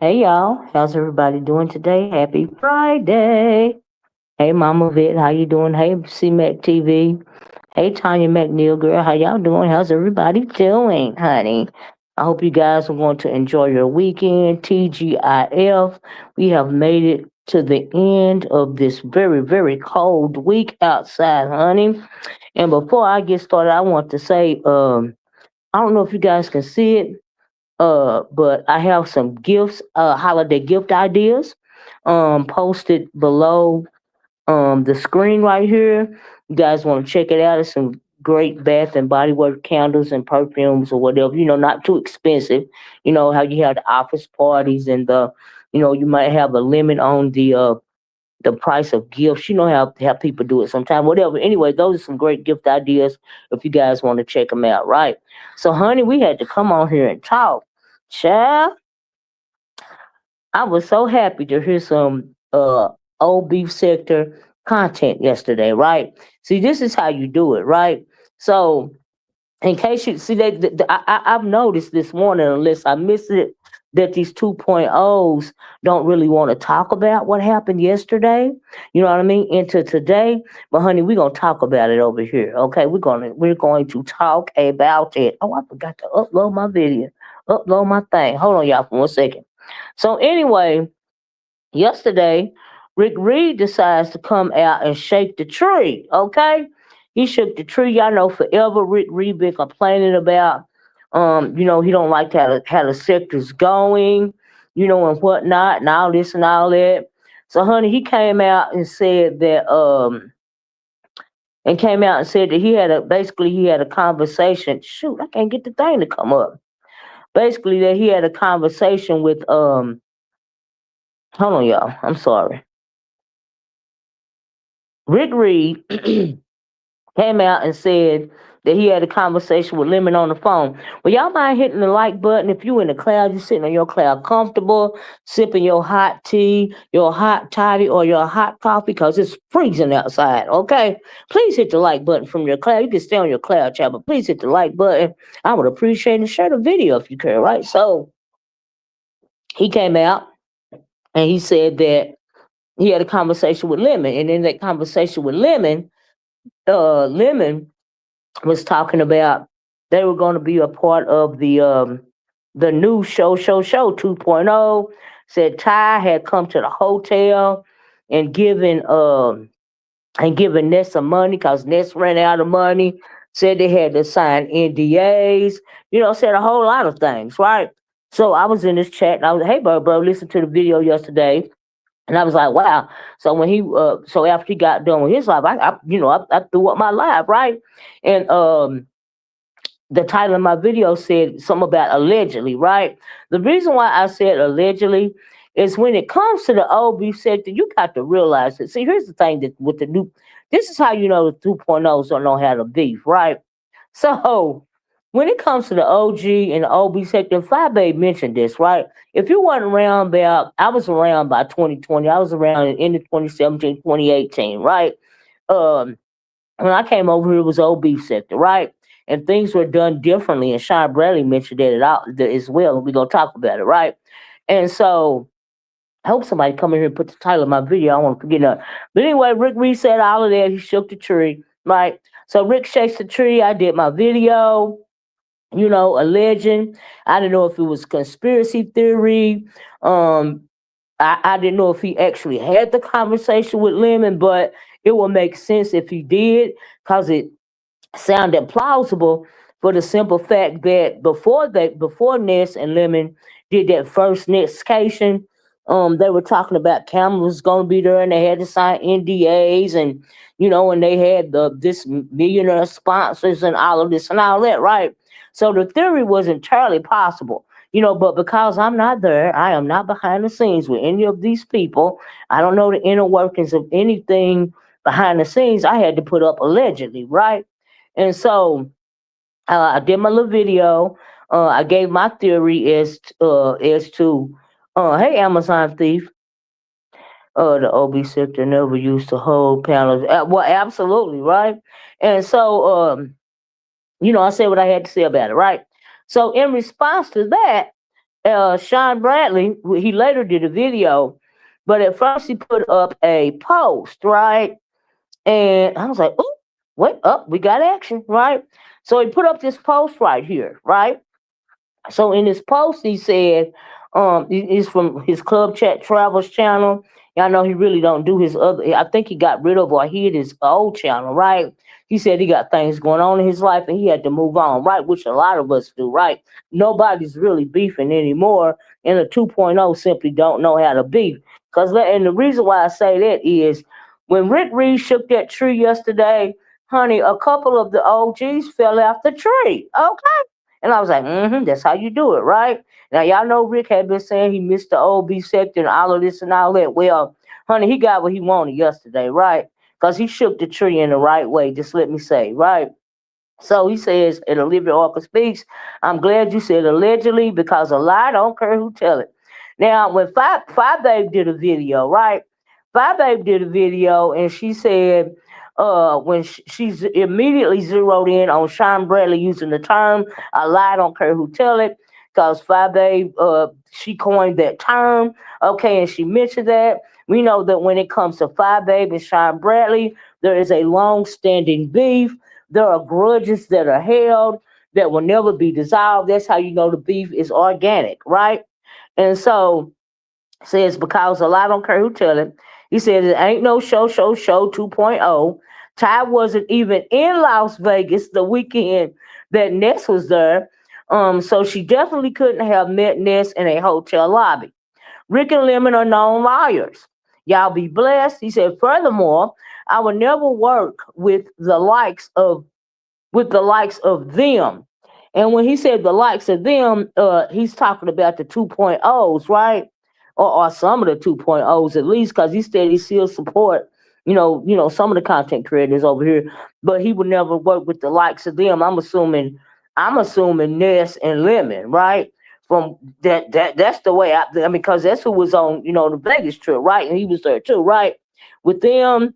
Hey y'all, how's everybody doing today? Happy Friday. Hey Mama Vet, how you doing? Hey C-Mac TV. Hey Tanya McNeil girl, how y'all doing? How's everybody doing, honey? I hope you guys are going to enjoy your weekend. TGIF. We have made it to the end of this very, very cold week outside, honey. And before I get started, I want to say, I don't know if you guys can see it, but I have some gifts, holiday gift ideas, posted below the screen right here. You guys want to check it out? It's some great Bath and Body Works candles and perfumes or whatever. Not too expensive. You know how you have the office parties and you might have a limit on the price of gifts. You know how people do it sometimes. Whatever. Anyway, those are some great gift ideas if you guys want to check them out. Right. So, honey, we had to come on here and talk. Child, I was so happy to hear some old beef sector content yesterday, right? See, this is how you do it, right? So, in case you see that, I've noticed this morning, unless I missed it, that these 2.0s don't really want to talk about what happened yesterday. You know what I mean? Into today, but honey, we're gonna talk about it over here. Okay, we're going to talk about it. Oh, I forgot to upload my video, upload my thing. Hold on, y'all, for 1 second. So anyway, yesterday, Rick Reed decides to come out and shake the tree. Okay, he shook the tree. Y'all know forever Rick Reed been complaining about, he don't like how the sector's going, and whatnot, and all this and all that. So, honey, he came out and said that he had a conversation. Shoot, I can't get the thing to come up. Basically, that he had a conversation with Hold on, y'all. I'm sorry. Rick Reed came out and said that he had a conversation with Lemon on the phone. Well, y'all mind hitting the like button if you in the cloud, you sitting on your cloud comfortable, sipping your hot tea, your hot toddy, or your hot coffee, because it's freezing outside, okay? Please hit the like button from your cloud. You can stay on your cloud chat, but please hit the like button. I would appreciate it. And share the video if you care, right? So he came out and he said that he had a conversation with Lemon. And in that conversation with Lemon, Lemon was talking about they were going to be a part of the new show 2.0. Said Ty had come to the hotel and given Ness some money because Ness ran out of money. Said they had to sign NDAs. Said a whole lot of things, right? So I was in this chat and I was, hey, bro, listen to the video yesterday. And I was like, wow. So so after he got done with his life, I threw up my live, right? And the title of my video said something about allegedly, right? The reason why I said allegedly is when it comes to the OB sector, you got to realize it. See, here's the thing that with the new, this is how you know the 2.0s don't know how to beef, right? So when it comes to the OG and the OB sector, Fyebabe mentioned this, right? If you weren't around I was around by 2020. I was around in the 2017, 2018, right? Um, when I came over here, it was OB sector, right? And things were done differently. And Sean Bradley mentioned as well. And we're going to talk about it, right? And so I hope somebody come in here and put the title of my video. I don't want to forget that. But anyway, Rick Reed said all of that. He shook the tree, right? So Rick shakes the tree. I did my video, a legend. I didn't know if it was conspiracy theory. I didn't know if he actually had the conversation with Lemon, but it would make sense if he did because it sounded plausible for the simple fact that before Ness and Lemon did that first Netscation, they were talking about Cameron was going to be there, and they had to sign NDAs, and and they had this millionaire sponsors and all of this and all that, right? So the theory was entirely possible. But because I'm not there, I am not behind the scenes with any of these people. I don't know the inner workings of anything behind the scenes. I had to put up allegedly, right? And so I did my little video. I gave my theory as to hey, Amazon thief, the OB sector never used to hold panels. Well, absolutely, right? And so I said what I had to say about it, right? So in response to that, Sean Bradley, he later did a video, but at first he put up a post, right? And I was like, oh, wait up, we got action, right? So he put up this post right here, right? So in his post, he said, he's from his Club Chat Travels channel. Y'all know he really don't do his other. I think he got rid of or hid his old channel, right? He said he got things going on in his life and he had to move on, right? Which a lot of us do, right? Nobody's really beefing anymore, and a 2.0 simply don't know how to beef. And the reason why I say that is when Rick Reed shook that tree yesterday, honey, a couple of the OGs fell off the tree. Okay. And I was like, that's how you do it, right? Now, y'all know Rick had been saying he missed the OB sector and all of this and all that. Well, honey, he got what he wanted yesterday, right? Because he shook the tree in the right way, just let me say, right? So he says, and Olivia Orca speaks, I'm glad you said allegedly because a lie don't care who tell it. Now, when Fyebabe did a video, right? Fyebabe did a video and she said, when she's immediately zeroed in on Sean Bradley using the term, a lie don't care who tell it, because Fyebabe, she coined that term, okay, and she mentioned that. We know that when it comes to Fyebabe and Sean Bradley, there is a long-standing beef. There are grudges that are held that will never be dissolved. That's how you know the beef is organic, right? And so says because a lie don't care who tell it. He said it ain't no show 2.0. Ty wasn't even in Las Vegas the weekend that Ness was there. So she definitely couldn't have met Ness in a hotel lobby. Rick and Lemon are known liars. Y'all be blessed. He said, furthermore, I would never work with the likes of them. And when he said the likes of them, he's talking about the 2.0s, right? Or some of the 2.0s at least, because he said he still support, some of the content creators over here, but he would never work with the likes of them. I'm assuming Ness and Lemon, right? From that's the way I mean, because that's who was on, the Vegas trip, right? And he was there too, right? With them,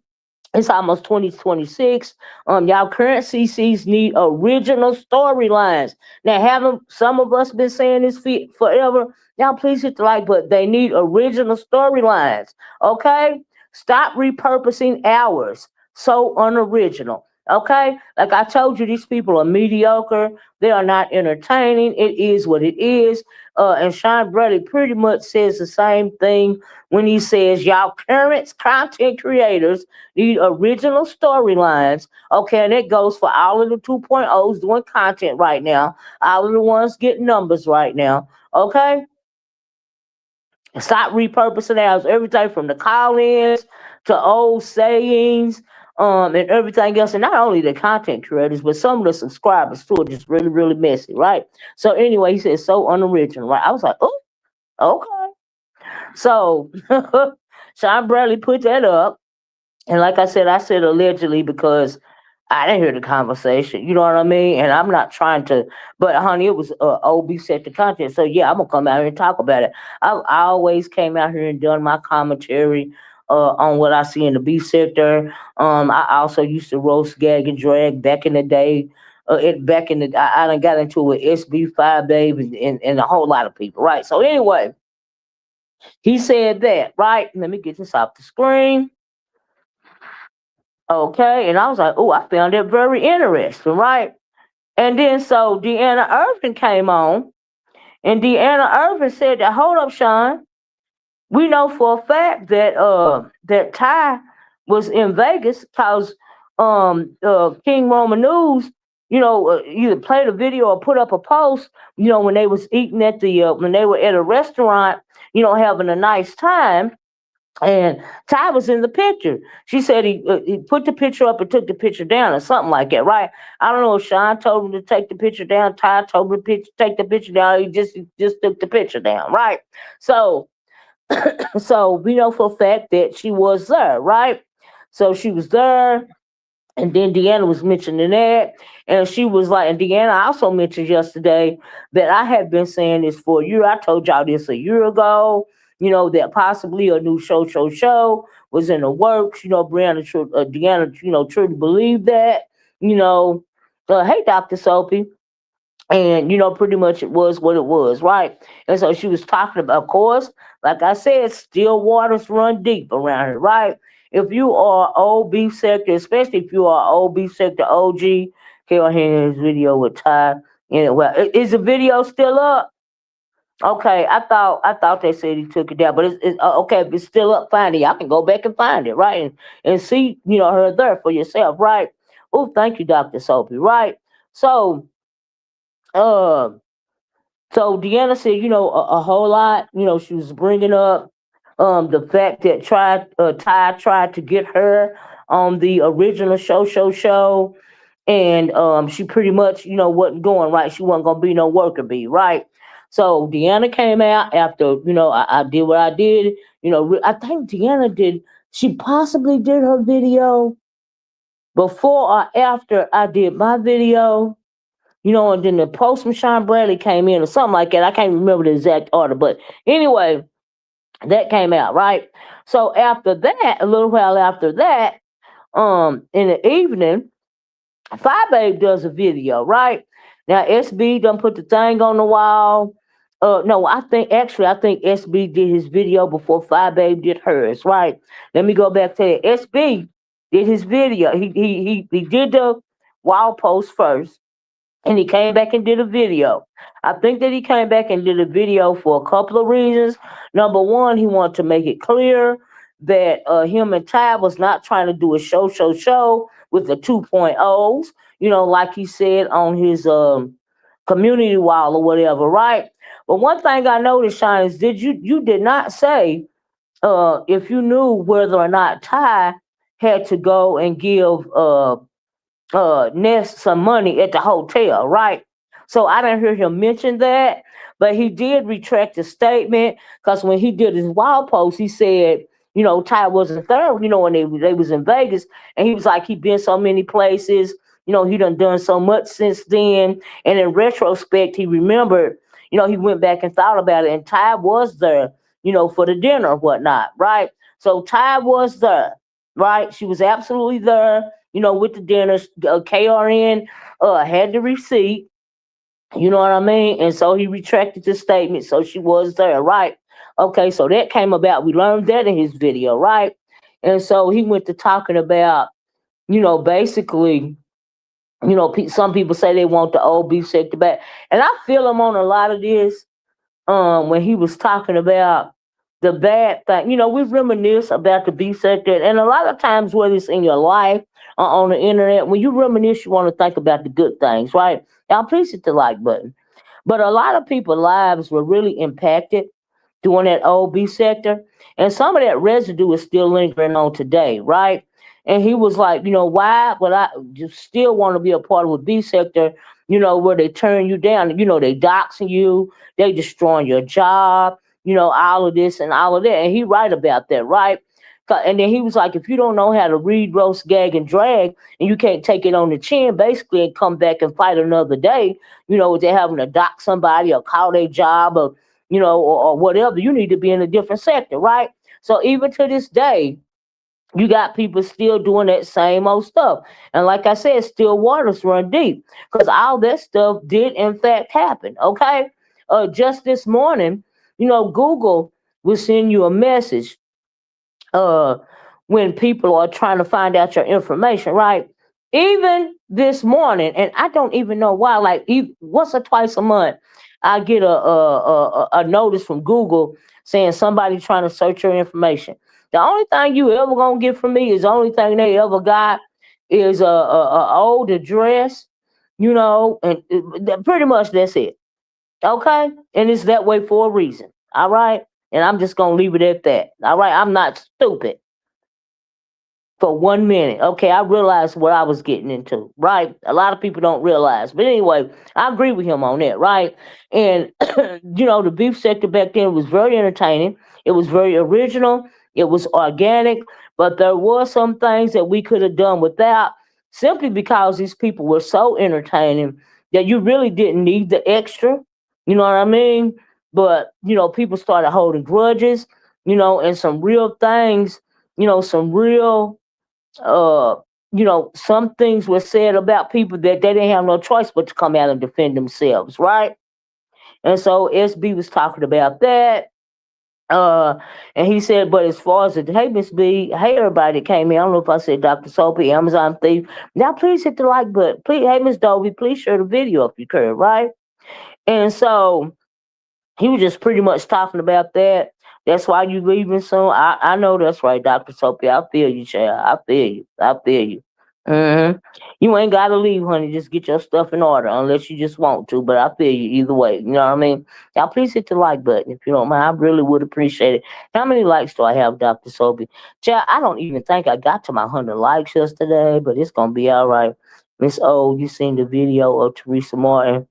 it's almost 2026. Y'all current CCs need original storylines. Now, haven't some of us been saying this forever? Y'all please hit the like button. They need original storylines. Okay? Stop repurposing ours. So unoriginal. Okay? Like I told you, these people are mediocre. They are not entertaining. It is what it is. And Sean Bradley pretty much says the same thing when he says, y'all current content creators need original storylines. Okay, and it goes for all of the 2.0s doing content right now, all of the ones getting numbers right now. Okay, stop repurposing ours. Everything from the call-ins to old sayings, and everything else. And not only the content creators, but some of the subscribers too are just really, really messy, right? So anyway, he said so unoriginal, right? I was like, oh, okay. So Sean Bradley put that up. And like I said allegedly because I didn't hear the conversation. You know what I mean? And I'm not trying to, but honey, it was OB set the content. So yeah, I'm gonna come out here and talk about it. I always came out here and done my commentary on what I see in the B sector. I also used to roast, gag, and drag back in the day. I done got into it with SB5 and a whole lot of people, right? So anyway, he said that, right? Let me get this off the screen. Okay, and I was like, oh, I found it very interesting, right? And then so Deanna Irvin came on, and Deanna Irvin said that, hold up, Sean, we know for a fact that Ty was in Vegas because King Roman News, either play the video or put up a post, when they was eating at when they were at a restaurant, having a nice time. And Ty was in the picture. She said he put the picture up and took the picture down or something like that, right? I don't know if Sean told him to take the picture down. Ty told him to take the picture down. He just took the picture down, right? So so we know for a fact that she was there, right? So she was there. And then Deanna was mentioning that. And she was like, and Deanna also mentioned yesterday that I had been saying this for a year. I told y'all this a year ago, that possibly a new show was in the works. Deanna, truly believed that. Hey, Dr. Soapy. And pretty much it was what it was, right? And so she was talking about, of course, like I said, still waters run deep around here, right? If you are old beef sector, especially if you are old beef sector OG, Carol Henry's video with Ty. Well, is the video still up? Okay, I thought they said he took it down, but it's okay. If it's still up, find it. Y'all can go back and find it, right? And see, her there for yourself, right? Oh, thank you, Dr. Soapy, right? So, uh, so Deanna said, a whole lot. She was bringing up the fact that Ty tried to get her on the original show, and she pretty much, wasn't going right. She wasn't gonna be no worker bee, right? So Deanna came out after, I did what I did. I think Deanna did. She possibly did her video before or after I did my video. And then the post from Sean Bradley came in or something like that. I can't remember the exact order, but anyway, that came out, right? So after that, a little while after that, in the evening, Fyebabe does a video, right? Now SB done put the thing on the wall. No, I think SB did his video before Fyebabe did hers, right? Let me go back to that. SB did his video. He did the wall post first, and he came back and did a video. I think that he came back and did a video for a couple of reasons. Number one, he wanted to make it clear that him and Ty was not trying to do a show with the 2.0s, like he said on his community wall or whatever, right? But one thing I noticed, Sean, is you did not say if you knew whether or not Ty had to go and give Ness some money at the hotel, right? So I didn't hear him mention that, but he did retract the statement because when he did his wild post, he said, Ty wasn't there, when they was in Vegas, and he was like, he been so many places, he done so much since then. And in retrospect, he remembered, he went back and thought about it, and Ty was there, for the dinner or whatnot, right? So Ty was there, right? She was absolutely there, with the dinner. KRN had the receipt, you know what I mean? And so he retracted the statement. So she was there, right? Okay, so that came about. We learned that in his video, right? And so he went to talking about, basically, some people say they want the old beef sector back. And I feel him on a lot of this when he was talking about the bad thing. We reminisce about the beef sector. And a lot of times, whether it's in your life or on the internet, when you reminisce, you want to think about the good things, right? Now, please hit the like button. But a lot of people's lives were really impacted during that old B sector. And some of that residue is still lingering on today, right? And he was like, why would I just still want to be a part of a B sector, where they turn you down, they doxing you, they destroying your job, all of this and all of that. And he right about that, right? And then he was like, if you don't know how to read, roast, gag, and drag, and you can't take it on the chin, basically, and come back and fight another day, they're having to dock somebody or call their job or, or whatever, you need to be in a different sector, right? So even to this day, you got people still doing that same old stuff. And like I said, still waters run deep because all that stuff did, in fact, happen, okay? Just this morning, Google will send you a message when people are trying to find out your information, right? Even this morning, and I don't even know why. Like once or twice a month, I get a notice from Google saying somebody trying to search your information. The only thing you ever gonna get from me is the only thing they ever got is a old address, and pretty much that's it. Okay? And it's that way for a reason. All right? And I'm just going to leave it at that. All right? I'm not stupid for 1 minute. Okay, I realized what I was getting into, right? A lot of people don't realize. But anyway, I agree with him on that, right? And, the beef sector back then was very entertaining. It was very original. It was organic. But there were some things that we could have done without simply because these people were so entertaining that you really didn't need the extra. You know what I mean? But, people started holding grudges, and some real things, some real uh, some things were said about people that they didn't have no choice but to come out and defend themselves, right? And so SB was talking about that. Uh, and he said, but as far as the hey Miss B, hey everybody that came in, I don't know if I said Dr. Soapy, Amazon Thief. Now please hit the like button. Please, hey Miss Dovey, please share the video if you could, right? And so he was just pretty much talking about that. That's why you leaving soon. I know that's right, Dr. Soapy. I feel you, child. I feel you. I feel you. hmm You ain't gotta leave, honey. Just get your stuff in order, unless you just want to. But I feel you either way. You know what I mean? Now, please hit the like button if you don't mind. I really would appreciate it. How many likes do I have, Dr. Soapy? Child, I don't even think I got to my 100 likes yesterday, but it's gonna be all right. Miss O, you seen the video of Teresa Martin?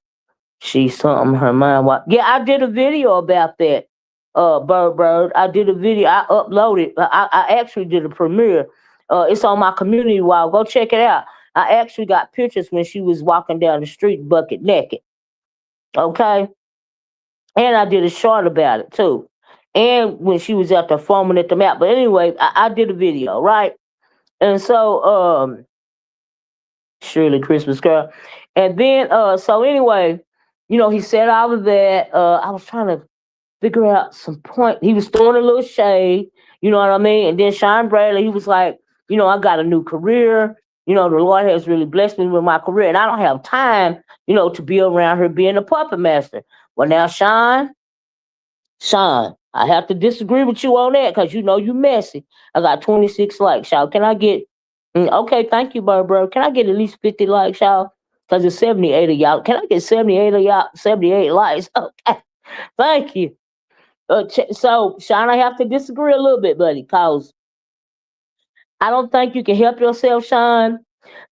She's something her mind. Yeah, I did a video about that. Bird. I did a video. I uploaded. I actually did a premiere. It's on my community wall. Go check it out. I actually got pictures when she was walking down the street bucket naked. Okay, and I did a short about it too. And when she was out there foaming at the mouth. But anyway, I did a video, right? And so, Shirley Christmas girl. And then, so anyway, he said all of that. I was trying to figure out some point. He was throwing a little shade, you know what I mean? And then Sean Bradley, he was like, I got a new career. The Lord has really blessed me with my career, and I don't have time, to be around her being a puppet master. Well, now, Sean, I have to disagree with you on that because you messy. I got 26 likes, y'all. Can I get okay, thank you, bro. Can I get at least 50 likes, y'all? Because it's 78 of y'all. Can I get 78 of y'all? 78 likes? Okay. Thank you. So, Sean, I have to disagree a little bit, buddy, because I don't think you can help yourself, Sean,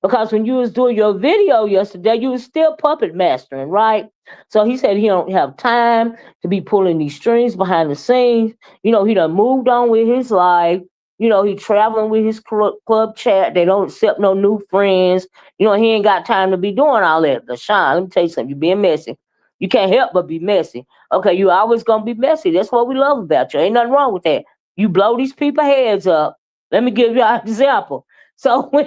because when you was doing your video yesterday, you was still puppet mastering, right? So he said he don't have time to be pulling these strings behind the scenes. He done moved on with his life. He traveling with his club chat. They don't accept no new friends. He ain't got time to be doing all that. But Sean, let me tell you something. You being messy. You can't help but be messy. Okay, you always gonna be messy. That's what we love about you. Ain't nothing wrong with that. You blow these people heads up. Let me give you an example. So when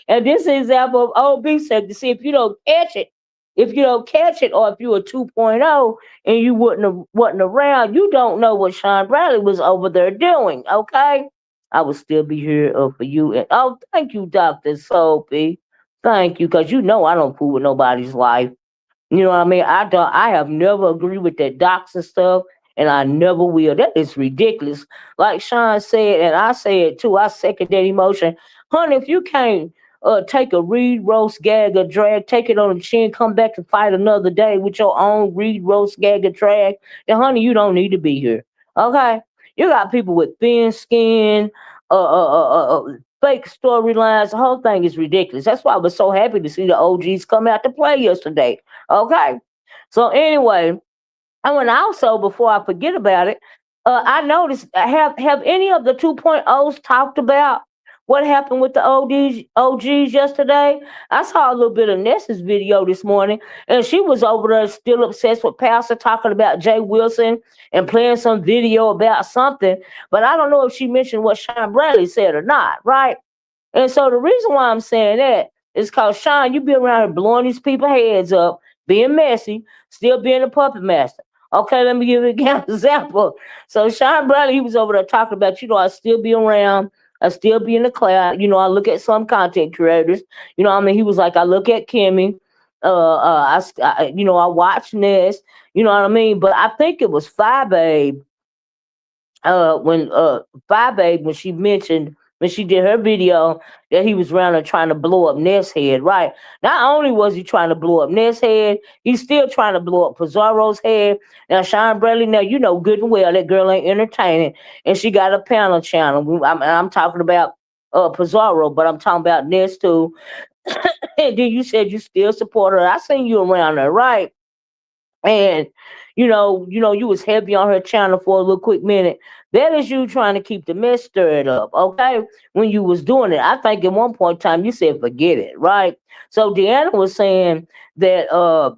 and this is an example of old B said to see if you don't catch it. If you don't catch it, or if you were 2.0 and you wasn't around, you don't know what Sean Bradley was over there doing. Okay, I would still be here for you. And thank you, Dr. Soapy. Thank you, because I don't fool with nobody's life. You know what I mean? I have never agreed with that doxing stuff, and I never will. That is ridiculous. Like Sean said, and I said too, I second that emotion. Honey, if you can't take a reed, roast, gag, or drag, take it on the chin, come back and fight another day with your own reed, roast, gag, or drag, then honey, you don't need to be here. Okay? You got people with thin skin, fake storylines. The whole thing is ridiculous. That's why I was so happy to see the OGs come out to play yesterday. Okay. So anyway, and also before I forget about it, I noticed have any of the 2.0s talked about what happened with the OGs yesterday? I saw a little bit of Nessa's video this morning, and she was over there still obsessed with Pastor talking about Jay Wilson and playing some video about something. But I don't know if she mentioned what Sean Bradley said or not, right? And so the reason why I'm saying that is because Sean, you be around here blowing these people heads up, being messy, still being a puppet master. Okay, let me give you an example. So Sean Bradley, he was over there talking about, I still be around, I still be in the cloud. I look at some content creators. He was like, I look at Kimmy. I watch Ness. You know what I mean? But I think it was Fyebabe when Fyebabe when she mentioned when she did her video that he was around there trying to blow up Ness head, right? Not only was he trying to blow up Ness head, he's still trying to blow up Pizarro's head. Now, Sean Bradley, now you know good and well that girl ain't entertaining, and she got a panel channel. I'm talking about Pizarro, but I'm talking about Ness too. And then you said you still support her. I seen you around there, right? And you was heavy on her channel for a little quick minute. That is you trying to keep the mess stirred up, okay? When you was doing it, I think at one point in time you said forget it, right? So Deanna was saying that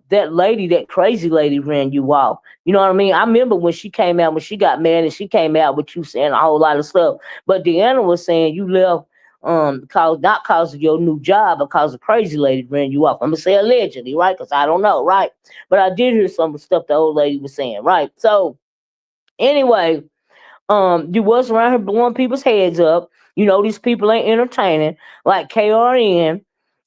that lady, that crazy lady, ran you off. You know what I mean? I remember when she came out, when she got mad, and she came out with you saying a whole lot of stuff. But Deanna was saying you left not cause of your new job, but cause a crazy lady ran you off. I'm gonna say allegedly, right? Because I don't know, right? But I did hear some of the stuff the old lady was saying, right? So anyway, you was around here blowing people's heads up. You know these people ain't entertaining, like KRN.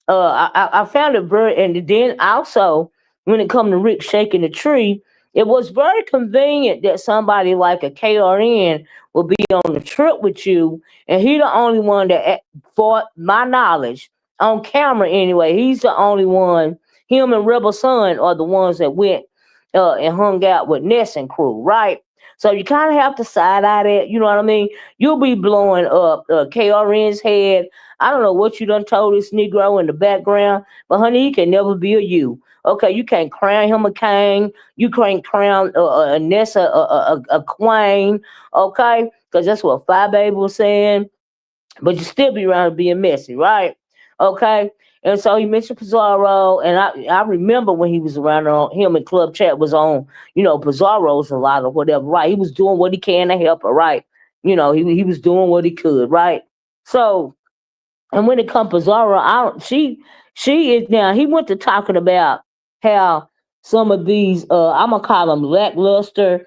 I found it very, and then also when it come to Rick shaking the tree, it was very convenient that somebody like a KRN will be on the trip with you, and he the only one that, for my knowledge, on camera anyway, he's the only one. Him and Rebel Son are the ones that went and hung out with Ness and crew, right? So you kind of have to side eye that, you know what I mean? You'll be blowing up KRN's head. I don't know what you done told this Negro in the background, but honey, he can never be a you. Okay, you can't crown him a king. You can't crown a Nessa a queen. Okay, because that's what Fyebabe was saying. But you still be around being messy, right? Okay. And so he mentioned Pizarro, and I remember when he was around him and Club Chat was on, Pizarro's a lot or whatever, right? He was doing what he can to help her, right? He was doing what he could, right? So, and when it comes to Zara, she is now. He went to talking about how some of these I'm gonna call them lackluster,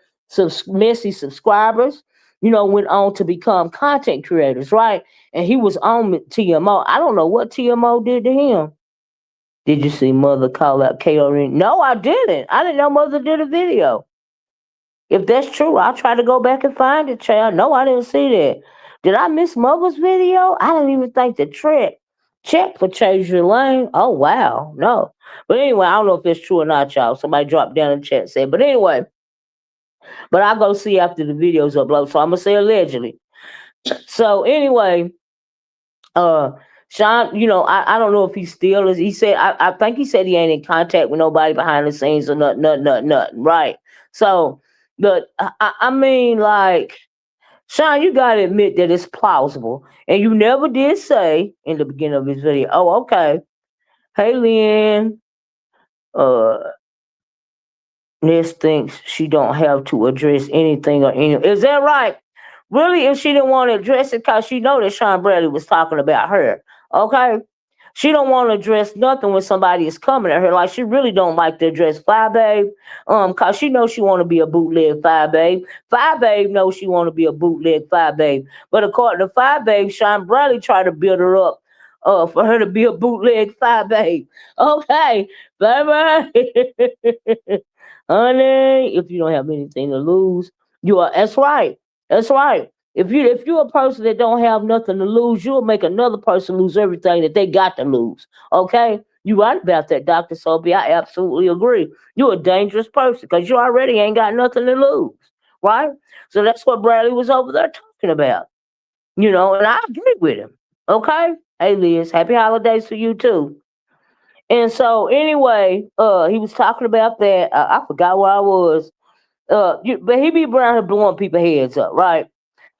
messy subscribers, went on to become content creators, right? And he was on TMO. I don't know what TMO did to him. Did you see Mother call out KRN? No, I didn't. I didn't know Mother did a video. If that's true, I'll try to go back and find it, child. No, I didn't see that. Did I miss Mother's video? I didn't even think the trick. Check for Change Your Lane. Oh, wow. No. But anyway, I don't know if it's true or not, y'all. Somebody dropped down in the chat said. But anyway, but I'll go see after the video's uploaded. So I'm going to say allegedly. So anyway, Sean, I don't know if he still is. He said, I think he said he ain't in contact with nobody behind the scenes or nothing. Right. So, but I mean, like, Sean, you gotta admit that it's plausible. And you never did say in the beginning of this video, oh, okay. Hey, Lynn, uh, Ness thinks she don't have to address anything or any. Is that right? Really, if she didn't want to address it, because she know that Sean Bradley was talking about her. Okay? She don't want to address nothing when somebody is coming at her. Like, she really don't like to address Fyebabe, because she knows she want to be a bootleg Fyebabe. Fyebabe knows she want to be a bootleg Fyebabe. But according to Fyebabe, Sean Bradley tried to build her up for her to be a bootleg Fyebabe. Okay, Fyebabe. Honey, if you don't have anything to lose, you are. That's right. That's right. If you're a person that don't have nothing to lose, you'll make another person lose everything that they got to lose. Okay, you right about that, Dr. Sophie. I absolutely agree. You're a dangerous person because you already ain't got nothing to lose, right? So that's what Bradley was over there talking about, and I agree with him. Okay, hey Liz, happy holidays to you too. And so anyway, he was talking about that. I forgot where I was. But he be around here blowing people's heads up, right?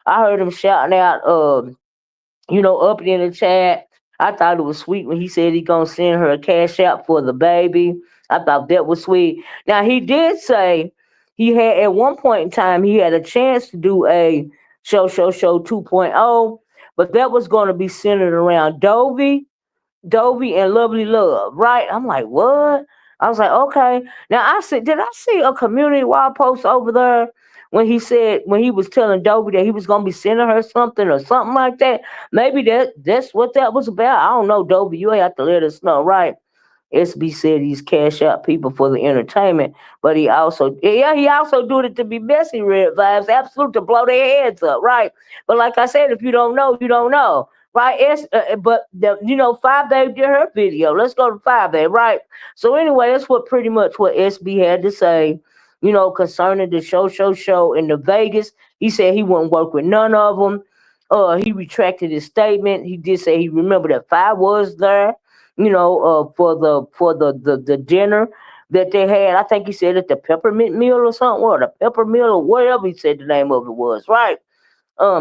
I heard him shouting out, up in the chat. I thought it was sweet when he said he gonna send her a cash out for the baby. I thought that was sweet. Now he did say he had at one point in time he had a chance to do a show 2.0, but that was going to be centered around Dovey and Lovely Love, right? I'm like, what? I was like, okay. Now did I see a community wall post over there when he was telling Dovey that he was gonna be sending her something or something like that? Maybe that's what that was about. I don't know, Dovey. You have to let us know, right? SB said he's cash out people for the entertainment, but he also did it to be messy, Red Vibes, absolute, to blow their heads up, right? But like I said, if you don't know, you don't know, right? But Fyebabe did her video. Let's go to Fyebabe, right? So anyway, that's what pretty much what SB had to say, concerning the show in the Vegas. He said he wouldn't work with none of them. He retracted his statement. He did say he remembered that Five was there, for the dinner that they had. I think he said at the peppermint meal or something, or the pepper meal or whatever he said the name of it was, right?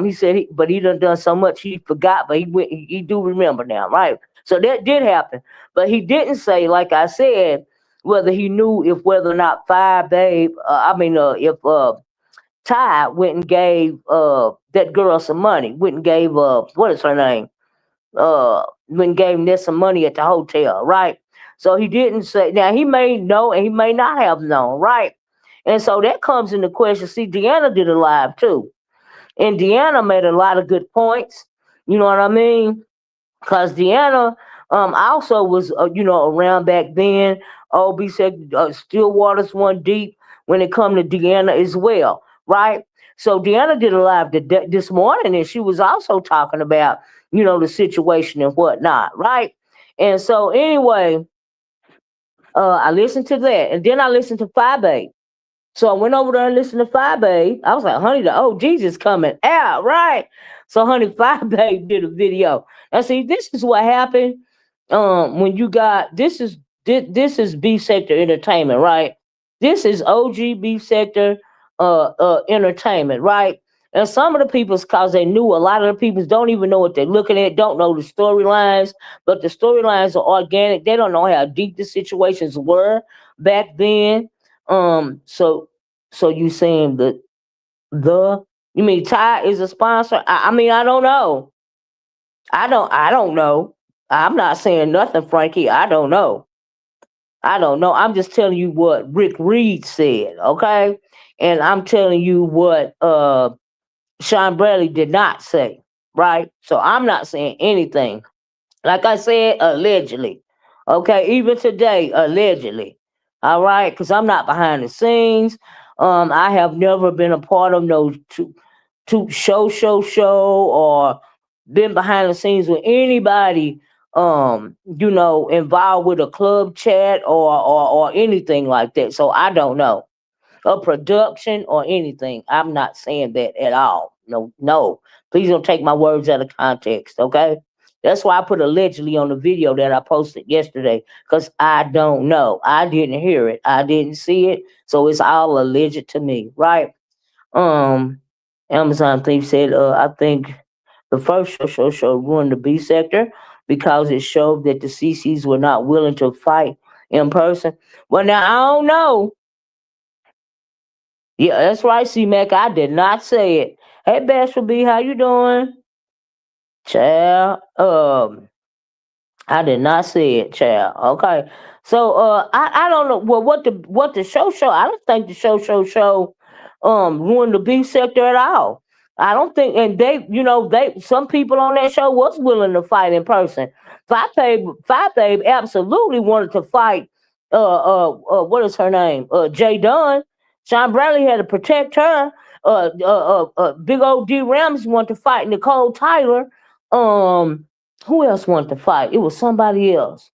He said, but he done so much he forgot, but he do remember now, right? So that did happen, but he didn't say, like I said, whether he knew whether or not Fyebabe, if Ty went and gave that girl some money, went and gave what is her name? Went and gave Ness some money at the hotel, right? So he didn't say. Now he may know and he may not have known, right? And so that comes into question. See, Deanna did a live too, and Deanna made a lot of good points. You know what I mean? Because Deanna also was around back then. OB said Stillwater's one deep when it come to Deanna as well, right? So Deanna did a live this morning, and she was also talking about the situation and whatnot, right? And so anyway, I listened to that, and then I listened to Fyebabe. So I went over there and listened to Fyebabe. I was like, honey, the OG's is coming out, right? So honey, Fyebabe did a video. Now see, this is what happened. When you got this is Beef Sector Entertainment, right? This is OG Beef Sector Entertainment, right? And some of the people's, cause they knew, a lot of the people's don't even know what they're looking at, don't know the storylines, but the storylines are organic. They don't know how deep the situations were back then. So you saying that you mean Ty is a sponsor? I mean, I don't know. I don't know. I'm not saying nothing, Frankie. I don't know. I don't know. I'm just telling you what Rick Reed said, okay? And I'm telling you what Sean Bradley did not say, right? So I'm not saying anything. Like I said, allegedly. Okay, even today, allegedly. All right, because I'm not behind the scenes. I have never been a part of no to show or been behind the scenes with anybody involved with a club chat or anything like that. So I don't know a production or anything. I'm not saying that at all. No, no. Please don't take my words out of context, okay? That's why I put allegedly on the video that I posted yesterday, because I don't know. I didn't hear it. I didn't see it. So it's all alleged to me, right? Um, Amazon Thief said, I think the first show ruined the B sector because it showed that the CCs were not willing to fight in person. Well, now I don't know. Yeah, that's right, C Mac. I did not say it. Hey, Bashful B, how you doing? Child. I did not say it, child. Okay. So I don't know what the show. I don't think the show ruined the beef sector at all. I don't think, and they some people on that show was willing to fight in person. Fyebabe absolutely wanted to fight what is her name? Jay Dunn. Sean Bradley had to protect her. Big old D Rams wanted to fight Nicole Tyler. Who else wanted to fight? It was somebody else.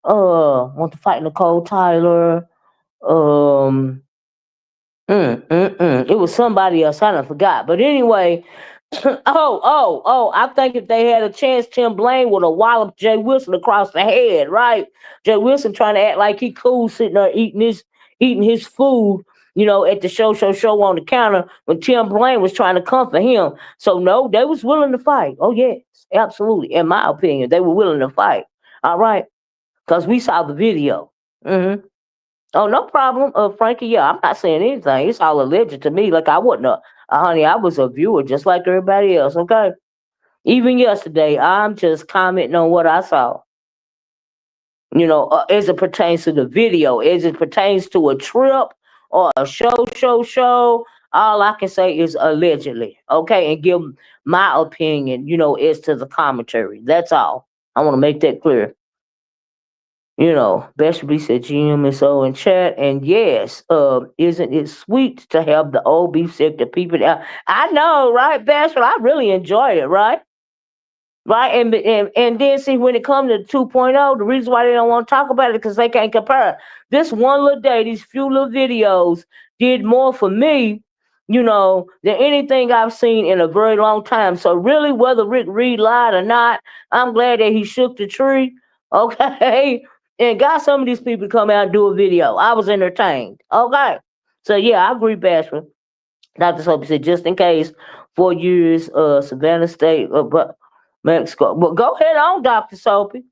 Want to fight Nicole Tyler. Um, It was somebody else. I done forgot. But anyway, I think if they had a chance, Tim Blaine would have walloped Jay Wilson across the head, right? Jay Wilson trying to act like he cool, sitting there eating his food, at the show on the counter when Tim Blaine was trying to comfort him. So no, they was willing to fight. Oh yes, absolutely. In my opinion, they were willing to fight. All right, because we saw the video. Oh, no problem, Frankie. Yeah, I'm not saying anything. It's all alleged to me. Like I wasn't honey. I was a viewer just like everybody else. Okay. Even yesterday, I'm just commenting on what I saw. As it pertains to the video, as it pertains to a trip or a show. All I can say is allegedly. Okay, and give my opinion. As to the commentary. That's all. I want to make that clear. Best said GMSO in chat, and yes, isn't it sweet to have the old beef sector people out? I know, right, Bashful? I really enjoy it, right? Right, and then see when it comes to 2.0, the reason why they don't want to talk about it because they can't compare. This one little day, these few little videos did more for me, than anything I've seen in a very long time. So really, whether Rick Reed lied or not, I'm glad that he shook the tree, okay, and got some of these people to come out and do a video. I was entertained, okay. So yeah, I agree, Bashful. Dr. Soapy said, just in case, 4 years, Savannah State, but Mexico. Well, go ahead on, Dr. Soapy.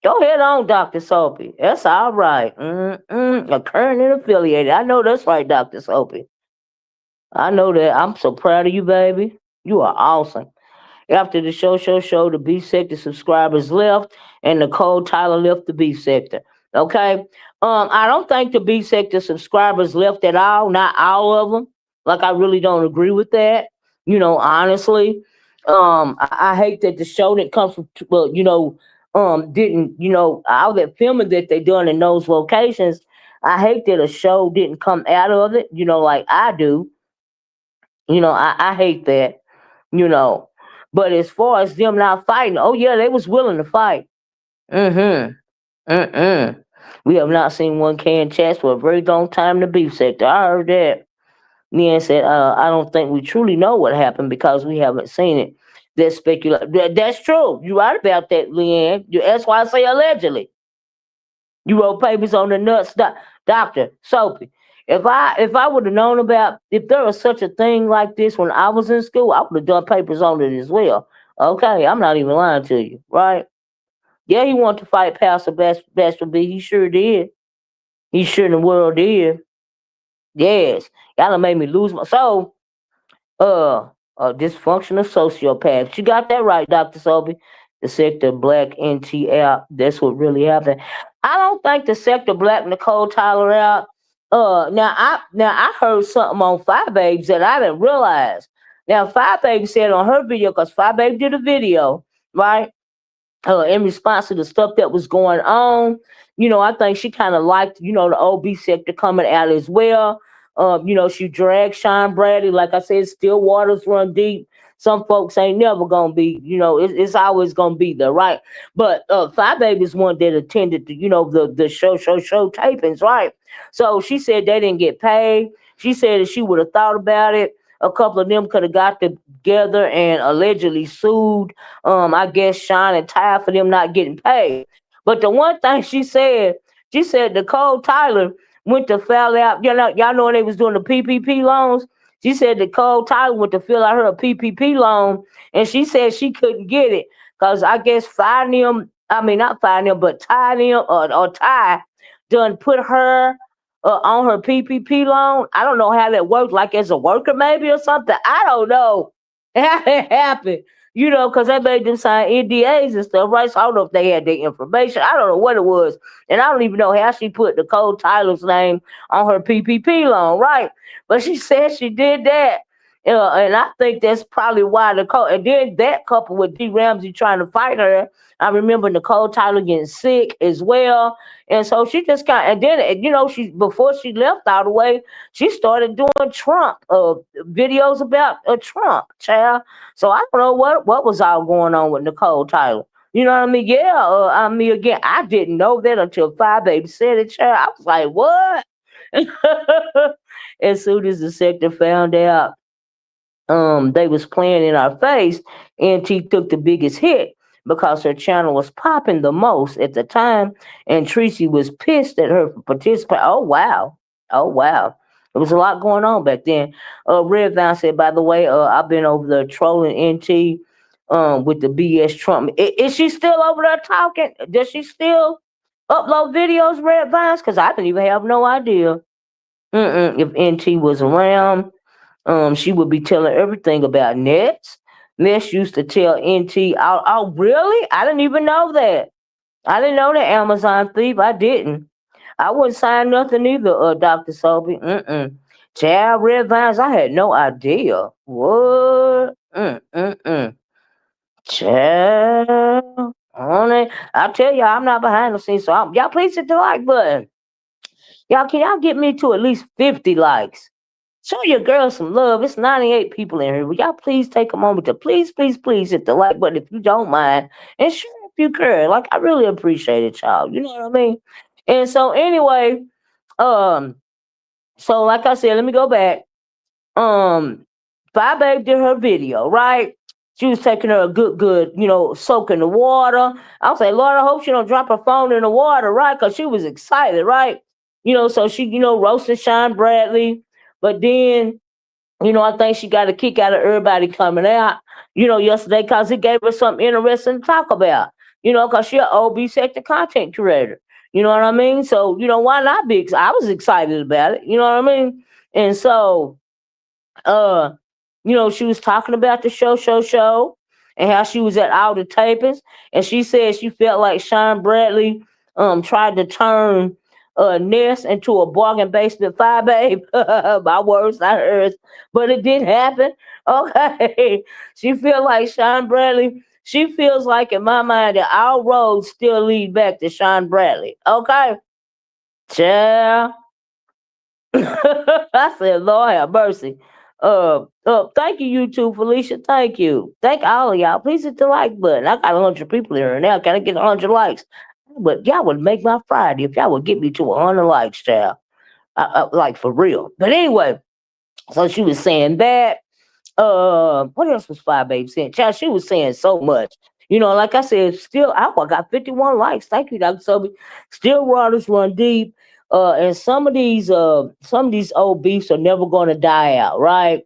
Go ahead on, Dr. Soapy. That's all right. A current and affiliated. I know that's right, Dr. Soapy. I know that. I'm so proud of you, baby. You are awesome. After the show, the beef sector subscribers left, and Nicole Tyler left the beef sector. Okay, I don't think the beef sector subscribers left at all. Not all of them. Like I really don't agree with that. Honestly, I hate that the show that comes from well, didn't all that filming that they done in those locations. I hate that a show didn't come out of it. Like I do. I hate that you know. But as far as them not fighting, oh yeah, they was willing to fight. Mm-hmm. Mm-mm. We have not seen one canned chats for a very long time in the beef sector. I heard that. Leanne said, I don't think we truly know what happened because we haven't seen it. That's That's true. You're right about that, Leanne. That's why I say allegedly. You wrote papers on the nuts, Doctor Soapy. If I would have known about if there was such a thing like this when I was in school, I would have done papers on it as well. Okay, I'm not even lying to you, right? Yeah, he wanted to fight Pastor Bester B. He sure did. He sure in the world did. Yes, y'all done made me lose my soul. uh, Dysfunctional sociopaths. You got that right, Dr. Sobe. The sector black NT out. That's what really happened. I don't think the sector black Nicole Tyler out. Now I heard something on Fyebabe that I didn't realize. Now Fyebabe said on her video, because Fyebabe did a video, right? In response to the stuff that was going on. I think she kind of liked, the OB sector coming out as well. She dragged Sean Bradley. Like I said, still waters run deep. Some folks ain't never gonna be, it's always gonna be there, right? But Fyebabe is one that attended the, the show tapings, right? So she said they didn't get paid. She said if she would have thought about it, a couple of them could have got together and allegedly sued, I guess Sean and Ty for them not getting paid. But the one thing she said Nicole Tyler went to fill out, y'all know when they was doing the PPP loans. She said Nicole Tyler went to fill out her PPP loan, and she said she couldn't get it because I guess not find them, but Ty them or Ty done put her on her PPP loan. I don't know how that works, like as a worker maybe or something. I don't know how that happened, because they made them sign NDAs and stuff, right? So I don't know if they had their information. I don't know what it was. And I don't even know how she put Nicole Tyler's name on her PPP loan, right? But she said she did that. And I think that's probably why Nicole, and then that couple with D. Ramsey trying to fight her. I remember Nicole Tyler getting sick as well. And so she just and then, she, before she left all the way, she started doing Trump videos about Trump, child. So I don't know what was all going on with Nicole Tyler. You know what I mean? Yeah. Again, I didn't know that until Fyebabe said it, child. I was like, what? As soon as the sector found out they was playing in our face, NT took the biggest hit because her channel was popping the most at the time, and Tracy was pissed at her for participating. Oh wow. Oh wow. There was a lot going on back then. Red Vine said, by the way, I've been over there trolling NT with the BS Trump. Is she still over there talking? Does she still upload videos, Red Vines? Because I didn't even have no idea. If NT was around, she would be telling everything about Nets. Nets used to tell NT, oh, really? I didn't even know that. I didn't know that Amazon thief. I didn't. I wouldn't sign nothing either, Dr. Sophie. Child, Red Vines, I had no idea. What? Child. Honey, I tell y'all, I'm not behind the scenes, so y'all please hit the like button. Y'all, can y'all get me to at least 50 likes? Show your girl some love. It's 98 people in here. Will y'all please take a moment to please, please, please hit the like button if you don't mind. And share if you care. Like, I really appreciate it, y'all. You know what I mean? And so anyway, um, so like I said, let me go back. um Fyebabe did her video, right? She was taking her a good, soak in the water. I was like, Lord, I hope she don't drop her phone in the water, right? Because she was excited, right? So she, roasted Sean Bradley. But then, I think she got a kick out of everybody coming out, yesterday because it gave her something interesting to talk about, because she an OB sector content creator. You know what I mean? So, why not be? I was excited about it. You know what I mean? And so, uh she was talking about the show, and how she was at all the tapings, and she said she felt like Sean Bradley tried to turn Ness into a bargain basement Fyebabe. My words, not hers, but it did happen. Okay, she feel like Sean Bradley. She feels like, in my mind, that our roads still lead back to Sean Bradley. Okay, child. I said, Lord have mercy. Thank you, YouTube, Felicia. Thank you. Thank all of y'all. Please hit the like button. I got 100 people here now. Can I get 100 likes? But y'all would make my Friday if y'all would get me to 100 likes, child. Like, for real. But anyway, so she was saying that. What else was Fyebabe saying? Child, she was saying so much. Like I said, still, I got 51 likes. Thank you, Dr. Sobe. Still, waters run deep. And some of these old beefs are never going to die out, right?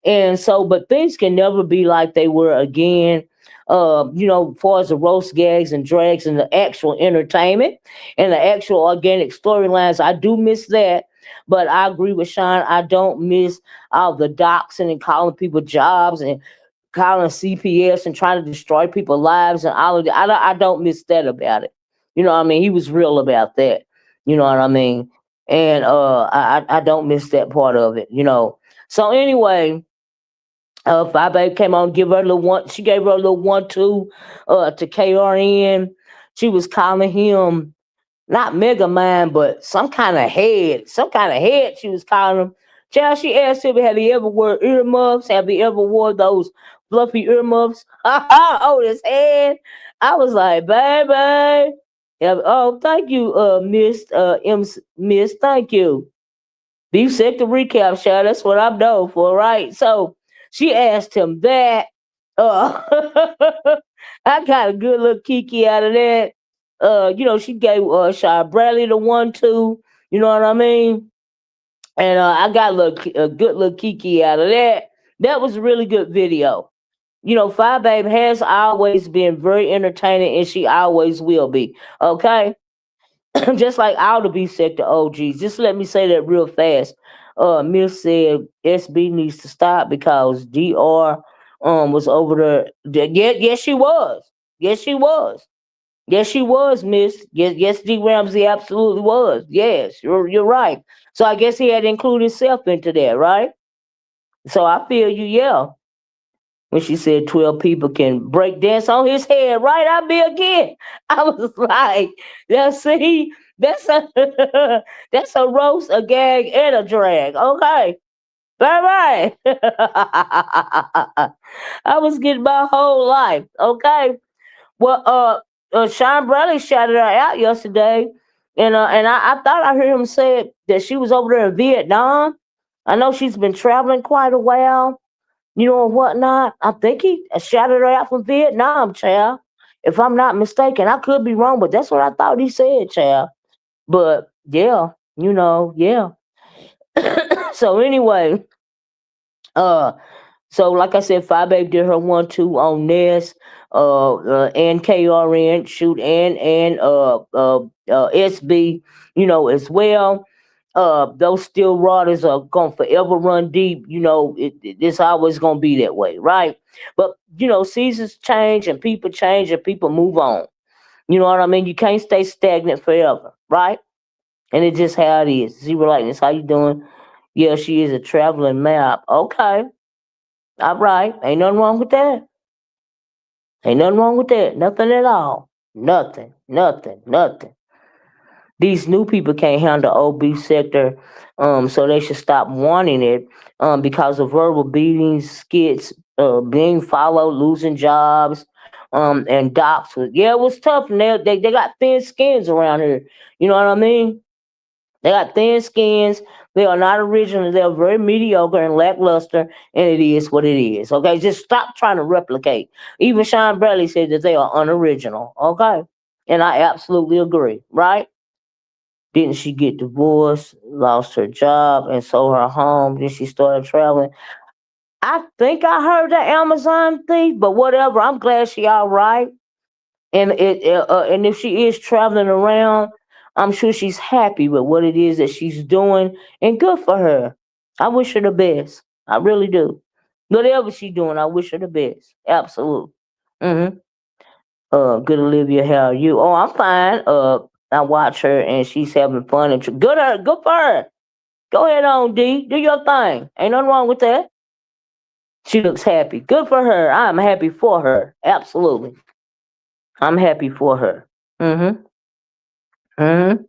And so, but things can never be like they were again. As far as the roast gags and drags and the actual entertainment and the actual organic storylines, I do miss that. But I agree with Sean. I don't miss all the doxing and calling people jobs and calling CPS and trying to destroy people's lives and all of that. I don't miss that about it. You know what I mean? He was real about that. You know what I mean? And I don't miss that part of it. So anyway, Fyebabe came on, give her a little one. She gave her a little 1-2 to KRN. She was calling him not Mega Man, but some kind of head. Some kind of head she was calling him. Child, she asked him, have he ever wore earmuffs? Have he ever wore those fluffy earmuffs? Oh, his head. I was like, baby. Yeah, oh, thank you, Miss. Thank you. Beef sector recap, show. That's what I'm known for, right? So she asked him that. Uh, I got a good little kiki out of that. She gave Sean Bradley the 1-2. You know what I mean? And I got a good little kiki out of that. That was a really good video. Fyebabe has always been very entertaining, and she always will be. Okay, just like all the B sector OGs. Just let me say that real fast. Miss said SB needs to stop because DR was over there. Yes, she was. Yes, she was. Yes, she was, Miss. Yes, D Ramsey absolutely was. Yes, you're right. So I guess he had to include himself into that, right? So I feel you, yeah. When she said 12 people can break dance on his head, right? I be again. I was like, see, that's a that's a roast, a gag, and a drag. Okay. Bye bye. I was getting my whole life. Okay. Well, Sean Bradley shouted her out yesterday, and I thought I heard him say that she was over there in Vietnam. I know she's been traveling quite a while, and whatnot. I think he shouted her out from Vietnam, child. If I'm not mistaken, I could be wrong, but that's what I thought he said, child. But yeah, yeah. So anyway, uh, so like I said, Fyebabe did her 1-2 on Ness, and KRN, shoot, and SB, as well. Those still riders are gonna forever run deep. It's always gonna be that way, right? But seasons change and people move on. You know what I mean? You can't stay stagnant forever, right? And it's just how it is. Zero lightness, how you doing? Yeah, she is a traveling map. Okay. All right. Ain't nothing wrong with that. Ain't nothing wrong with that. Nothing at all. Nothing, nothing, nothing. These new people can't handle old beef sector, so they should stop wanting it, because of verbal beatings, skits, being followed, losing jobs, and docs. Yeah, it was tough, and they got thin skins around here. You know what I mean? They got thin skins. They are not original. They are very mediocre and lackluster, and it is what it is. Okay, just stop trying to replicate. Even Sean Bradley said that they are unoriginal. Okay, and I absolutely agree. Right? Didn't she get divorced, lost her job, and sold her home? Then she started traveling. I think I heard the Amazon thief, but whatever. I'm glad she all right. And if she is traveling around, I'm sure she's happy with what it is that she's doing, and good for her. I wish her the best. I really do. Whatever she's doing, I wish her the best. Absolutely. Hmm. Good Olivia, how are you? Oh, I'm fine. I watch her and she's having fun and good for her. Go ahead on, D. Do your thing. Ain't nothing wrong with that. She looks happy. Good for her. I'm happy for her. Absolutely. I'm happy for her. Mm-hmm. Mm-hmm.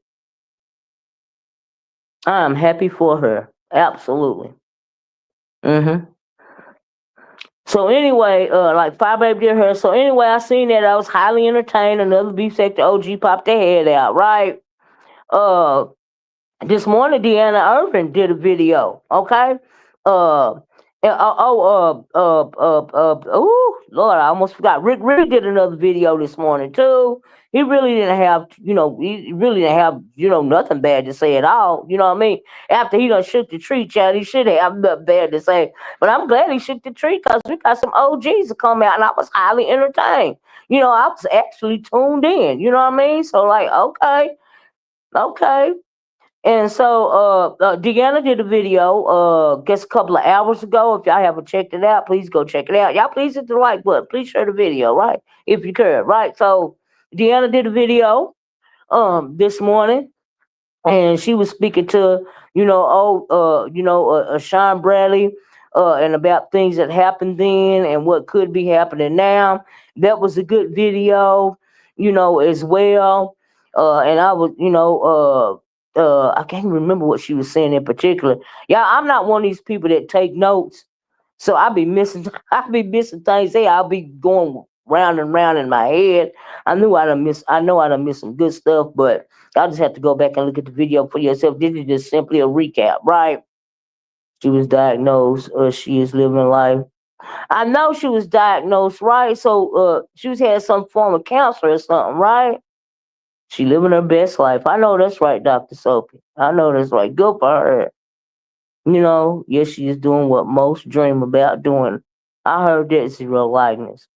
I'm happy for her. Absolutely. Mm-hmm. So anyway, like Fyebabe did her. So anyway, I seen that I was highly entertained. Another beef sector OG popped their head out, right? Uh this morning Deanna Irvin did a video, okay? Uh, oh Lord, I almost forgot. Rick Reed did another video this morning too. He really didn't have, he really didn't have, nothing bad to say at all. You know what I mean? After he done shook the tree, child, he should have nothing bad to say. But I'm glad he shook the tree because we got some OGs to come out, and I was highly entertained. I was actually tuned in. You know what I mean? So like, okay, okay. And so Deanna did a video just a couple of hours ago. If y'all haven't checked it out, please go check it out. Y'all please hit the like button. Please share the video, right? If you could, right? So Deanna did a video this morning, and she was speaking to Sean Bradley, and about things that happened then and what could be happening now. That was a good video, as well. And I was, I can't remember what she was saying in particular. Yeah, I'm not one of these people that take notes, so I be missing. I be missing things. Hey, I'll be going round and round in my head. I know I done missed some good stuff, but I'll just have to go back and look at the video for yourself. This is just simply a recap, right? She was diagnosed. She is living life. I know she was diagnosed, right? So she was had some form of cancer or something, right? She living her best life. I know that's right, Dr. Sophie. I know that's right. Good for her. Yes, she is doing what most dream about doing. I heard that zero likeness.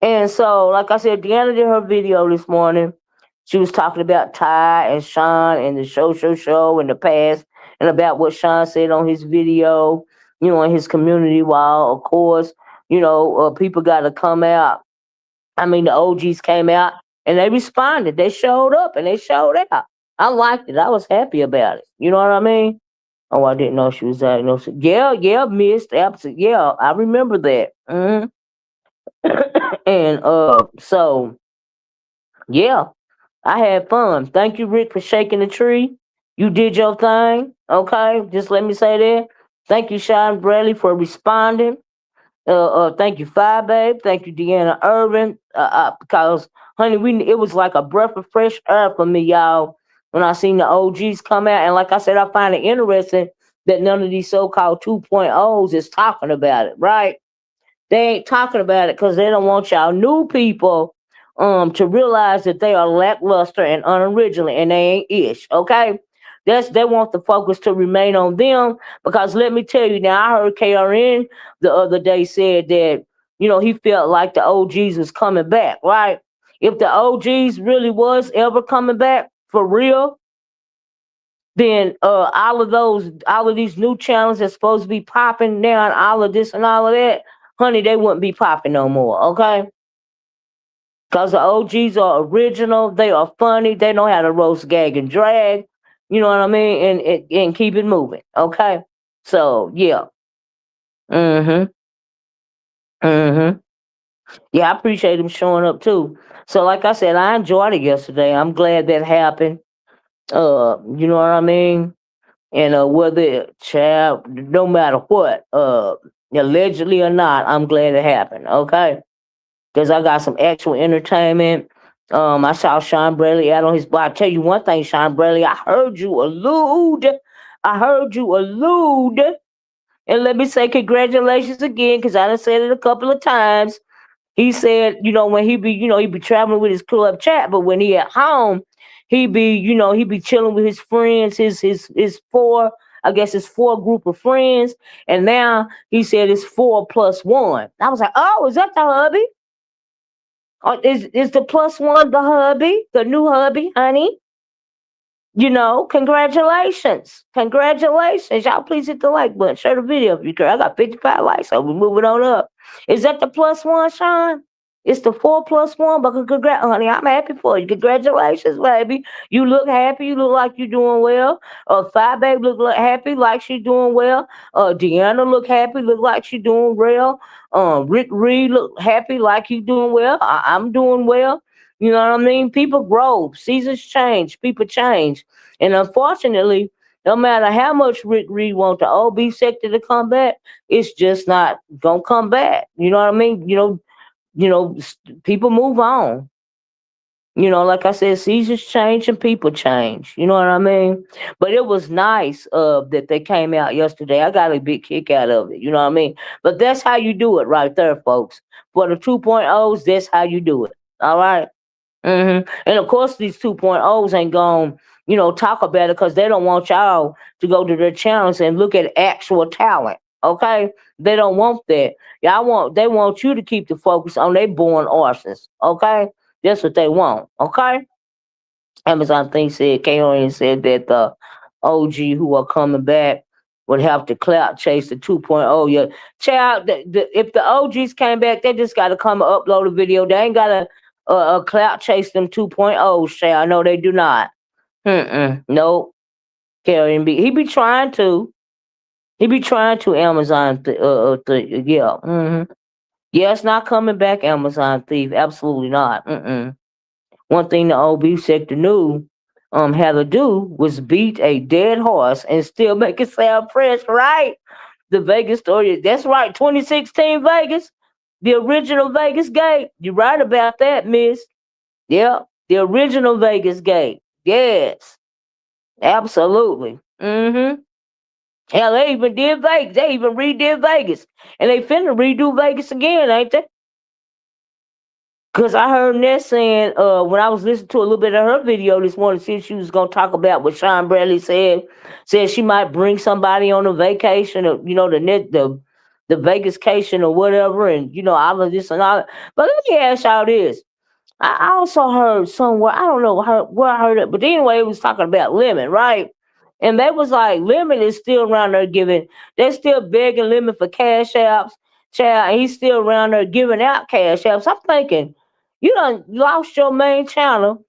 And so, like I said, Deanna did her video this morning. She was talking about Ty and Sean and the show in the past, and about what Sean said on his video, in his community wall. Of course, people got to come out. I mean, the OGs came out and they responded. They showed up and they showed out. I liked it. I was happy about it. You know what I mean? Oh, I didn't know she was diagnosed. Yeah, yeah, missed. Absolutely. Yeah, I remember that. And so yeah, I had fun. Thank you, Rick, for shaking the tree. You did your thing. Okay, just let me say that. Thank you, Sean Bradley, for responding. Thank you, Fyebabe. Thank you, Deanna Irvin. Because, honey, it was like a breath of fresh air for me, y'all, when I seen the OGs come out. And like I said, I find it interesting that none of these so-called 2.0s is talking about it, right? They ain't talking about it because they don't want y'all new people to realize that they are lackluster and unoriginal, and they ain't ish. Okay, they want the focus to remain on them, because let me tell you now, I heard KRN the other day said that he felt like the OGs was coming back. Right? If the OGs really was ever coming back for real, then all of these new channels that's supposed to be popping now, and all of this and all of that, honey, they wouldn't be popping no more, okay? Because the OGs are original, they are funny, they know how to roast, gag, and drag, you know what I mean? And keep it moving, okay? So yeah. Mm-hmm. Mm-hmm. Yeah, I appreciate him showing up too. So, like I said, I enjoyed it yesterday. I'm glad that happened. You know what I mean? And whether child, no matter what, allegedly or not, I'm glad it happened. Okay, because I got some actual entertainment. I saw Sean Bradley out on his. But I tell you one thing, Sean Bradley, I heard you allude. I heard you allude, and let me say congratulations again, because I done said it a couple of times. He said, when he be traveling with his club chat, but when he at home, he be chilling with his friends, his four, I guess his four group of friends, and now he said it's 4+1. I was like, oh, is that the hubby? Is the plus one the hubby, the new hubby, honey? Congratulations. Congratulations. Y'all please hit the like button. Share the video if you care. I got 55 likes, so we're moving on up. Is that the plus one, Sean? It's the 4+1, but congrats, honey. I'm happy for you. Congratulations, baby. You look happy. You look like you're doing well. Fyebabe look happy, like she's doing well. Deanna look happy, look like she's doing well. Rick Reed look happy, like he's doing well. I'm doing well. You know what I mean? People grow, seasons change, people change, and unfortunately, no matter how much Rick Reed want the OB sector to come back, it's just not gonna come back. You know what I mean? People move on. Like I said, seasons change and people change. You know what I mean? But it was nice that they came out yesterday. I got a big kick out of it. You know what I mean? But that's how you do it right there, folks. For the 2.0s, that's how you do it. All right? And of course, these 2.0s ain't going, talk about it because they don't want y'all to go to their channels and look at actual talent. Okay? They don't want that. They want you to keep the focus on their born arsons. Okay? That's what they want. Okay? Amazon thing said, K.O.N. said that the OG who are coming back would have to clout chase the 2.0. Yeah, child, if the OGs came back, they just got to come and upload a video. They ain't got to clout chase them 2.0s, child. No, they do not. Nope. Carrying be he be trying to. He be trying to Amazon. Yeah. Yeah, it's not coming back, Amazon thief. Absolutely not. One thing the OB sector knew how to do was beat a dead horse and still make it sound fresh, right? The Vegas story. That's right, 2016 Vegas. The original Vegas gate. You're right about that, miss. Yep. The original Vegas gate. Yes. Absolutely. Hell, they even did Vegas. They even redid Vegas. And they finna redo Vegas again, ain't they? Cause I heard Ness saying when I was listening to a little bit of her video this morning, see if she was gonna talk about what Sean Bradley said she might bring somebody on a vacation or the Vegascation or whatever, and all of this and all that. But let me ask y'all this. I also heard somewhere, I don't know where I heard it, but anyway, it was talking about Lemon, right? And they was like, Lemon is still around there they're still begging Lemon for cash apps, child, and he's still around there giving out cash apps. I'm thinking, you done lost your main channel.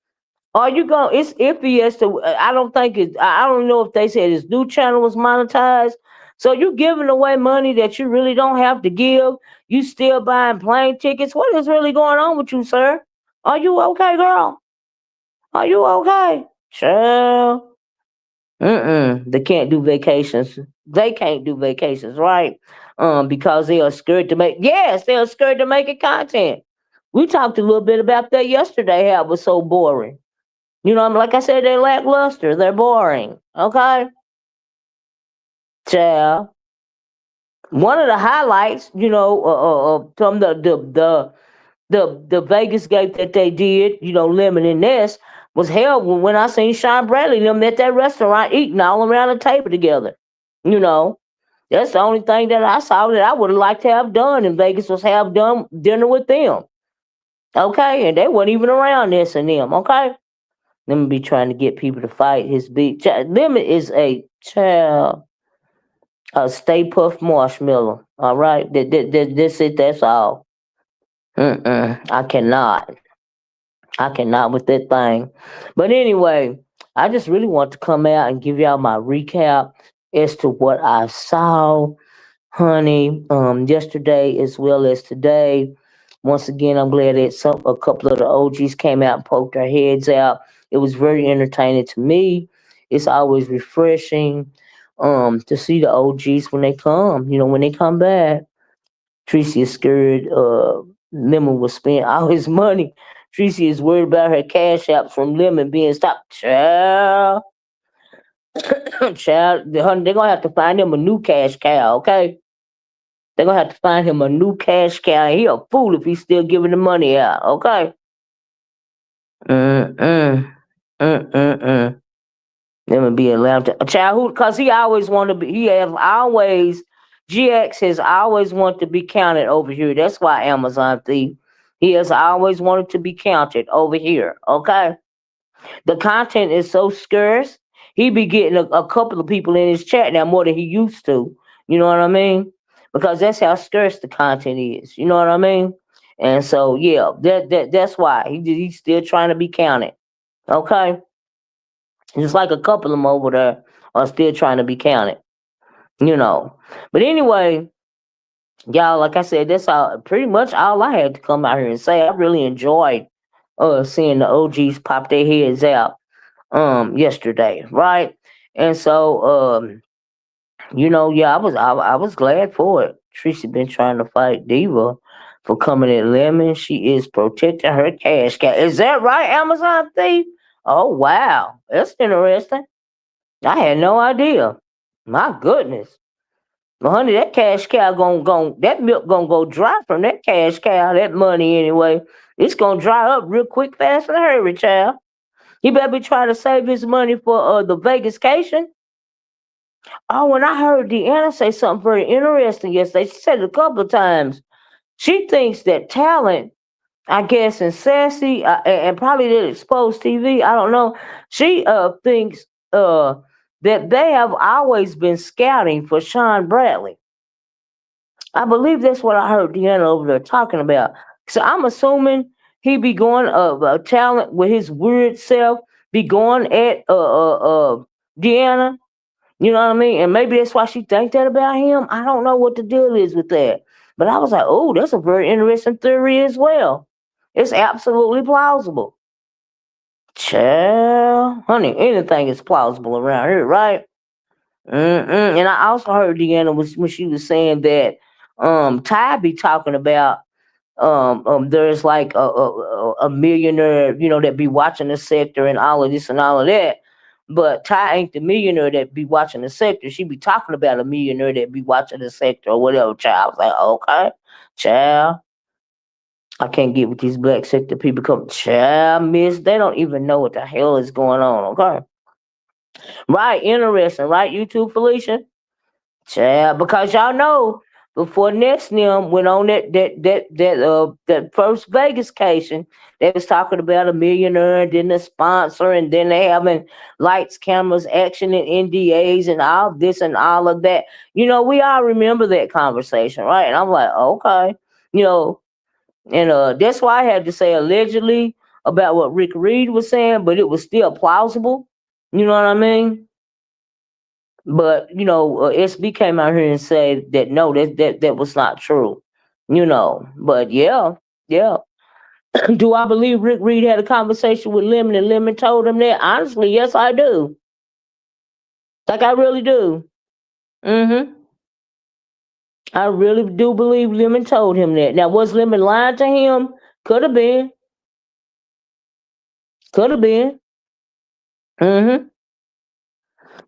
Are you going, it's iffy as to, I don't think I don't know if they said his new channel was monetized. So you giving away money that you really don't have to give. You still buying plane tickets. What is really going on with you, sir? Are you okay, girl? Are you okay? Child. They can't do vacations. They can't do vacations, right? Because they are scared to make. Yes, they are scared to make it content. We talked a little bit about that yesterday. How it was so boring. Like I said, they're lackluster. They're boring. Okay, child. One of the highlights, from the Vegas gate that they did, Lemon and Ness, was held when I seen Sean Bradley and them at that restaurant eating all around the table together. You know, that's the only thing that I saw that I would have liked to have done in Vegas was have done dinner with them. Okay, and they weren't even around Ness and them. Okay, let me be trying to get people to fight his beat. Lemon is a Stay Puft Marshmallow. All right, that's it. That's all. I cannot. I cannot with that thing. But anyway, I just really want to come out and give y'all my recap as to what I saw, honey, yesterday as well as today. Once again, I'm glad that a couple of the OGs came out and poked their heads out. It was very entertaining to me. It's always refreshing to see the OGs when they come. When they come back. Tracy is scared Lemon will spend all his money. Tracy is worried about her cash apps from Lemon being stopped. Child, child, they're gonna have to find him a new cash cow, okay? They're gonna have to find him a new cash cow. He a fool if he's still giving the money out, okay? Mm-mm. Mm-mm-mm. Lemon be allowed to a childhood because he always wanted to be he has always GX has always wanted to be counted over here. That's why Amazon thief. He has always wanted to be counted over here. Okay. The content is so scarce. He be getting a couple of people in his chat now more than he used to. You know what I mean? Because that's how scarce the content is. You know what I mean? And so yeah, that's why he's still trying to be counted. Okay. Just like a couple of them over there are still trying to be counted. You know. But anyway, y'all, like I said, that's all pretty much all I had to come out here and say. I really enjoyed seeing the OGs pop their heads out yesterday, right? And so yeah, I was glad for it. Tracy been trying to fight Diva for coming at Lemon. She is protecting her cash cow. Is that right, Amazon thief? Oh wow. That's interesting. I had no idea. My goodness. Well, honey, that cash cow that milk gonna go dry from that cash cow, that money anyway. It's gonna dry up real quick, fast, and hurry, child. He better be trying to save his money for the Vegascation. Oh, and I heard Deanna say something very interesting yesterday. She said it a couple of times. She thinks that talent, I guess, and Sassy, and probably did expose TV. I don't know. She thinks that they have always been scouting for Sean Bradley. I believe that's what I heard Deanna over there talking about. So I'm assuming he be going talent with his weird self be going at Deanna. You know what I mean? And maybe that's why she think that about him. I don't know what the deal is with that. But I was like, oh, that's a very interesting theory as well. It's absolutely plausible. Child, honey, anything is plausible around here, right? And I also heard Deanna was when she was saying that Ty be talking about there's like a millionaire, that be watching the sector and all of this and all of that. But Ty ain't the millionaire that be watching the sector. She be talking about a millionaire that be watching the sector or whatever. Child, I was like, okay, child. I can't get with these black sector people. Come, child, miss. They don't even know what the hell is going on. Okay, right? Interesting, right? You too, Felicia. Child, because y'all know before next them went on that first Vegascation, they was talking about a millionaire, then the sponsor, and then they having lights, cameras, action, and NDAs, and all this and all of that. We all remember that conversation, right? And I'm like, okay, you know, and that's why I had to say allegedly about what Rick Reed was saying, but it was still plausible. You know what I mean? But SB came out here and said that no, that was not true. But yeah. Do I believe Rick Reed had a conversation with Lemon and Lemon told him that? Honestly, yes, I do. Like I really do. Mm-hmm. I really do believe Lemon told him that. Now, was Lemon lying to him? Could have been. Could have been. Mm-hmm.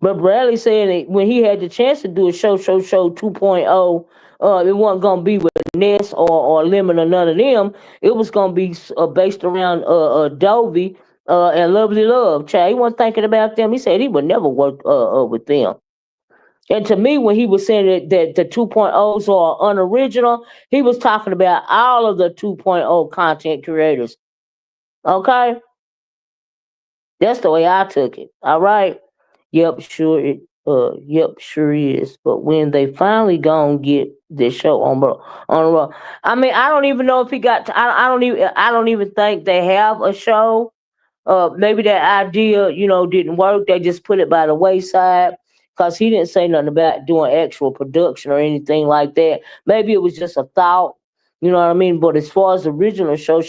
But Bradley said that when he had the chance to do a show 2.0, it wasn't gonna be with Ness or Lemon or none of them. It was gonna be based around Dovey and Lovely Love. Child, he wasn't thinking about them. He said he would never work with them. And to me, when he was saying that the 2.0s are unoriginal, he was talking about all of the 2.0 content creators. Okay? That's the way I took it. All right. Yep, sure it yep, sure is. But when they finally gonna get this show on the road. I mean, I don't even know if he got I don't even think they have a show. Maybe that idea, didn't work. They just put it by the wayside because he didn't say nothing about doing actual production or anything like that. Maybe it was just a thought, You know what I mean? But as far as the original show,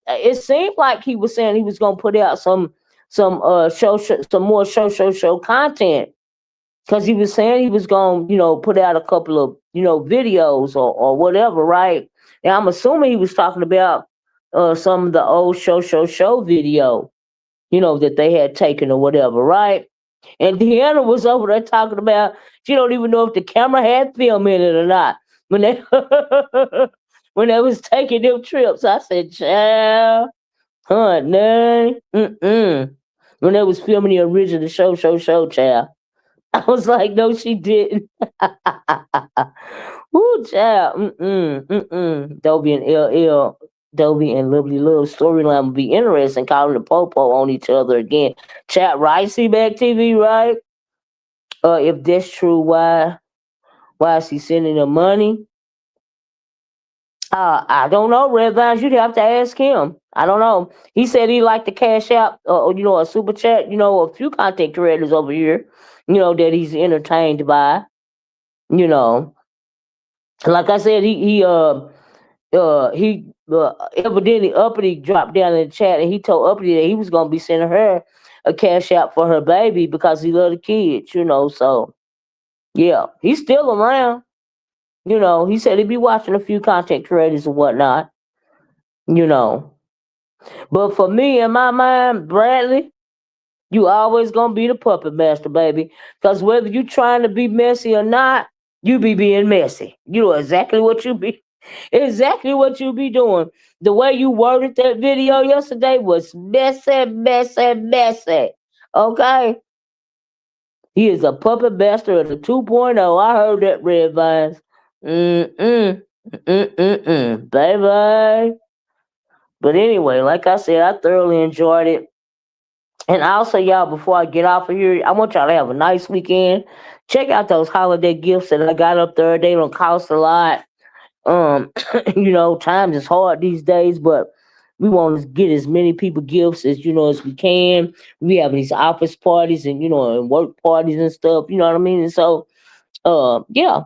it seemed like he was saying he was gonna put out some more show content, because he was saying he was gonna put out a couple of videos or whatever, right? And I'm assuming he was talking about some of the old show video, that they had taken or whatever, right? And Deanna was over there talking about she don't even know if the camera had film in it or not when they when they was taking them trips. I said, "Child, honey, when they was filming the original show, child." I was like, "No, she didn't." Ooh, child, Dobie and LL, Dobie and Lovely Love storyline would be interesting. Calling the popo on each other again. Chat, right? See back TV, right? If that's true, why is he sending them money? I don't know, Red Vines. You'd have to ask him. I don't know. He said he liked to cash out, a super chat. A few content creators over here, that he's entertained by. You know, like I said, evidently Uppity dropped down in the chat and he told Uppity that he was gonna be sending her a cash out for her baby because he loved the kids. So yeah, he's still around. He said he'd be watching a few content creators and whatnot. You know, but for me, in my mind, Bradley, you always gonna be the puppet master, baby. Because whether you trying to be messy or not, you be being messy. You know exactly what you be doing. The way you worded that video yesterday was messy, messy, messy. Okay, he is a puppet master of the 2.0. I heard that, Red Vines. Baby. But anyway, like I said, I thoroughly enjoyed it. And also, y'all, before I get off of here, I want y'all to have a nice weekend. Check out those holiday gifts that I got up there. They don't cost a lot. Um, times is hard these days, but we want to get as many people gifts as we can. We have these office parties and work parties and stuff. You know what I mean? And so, yeah,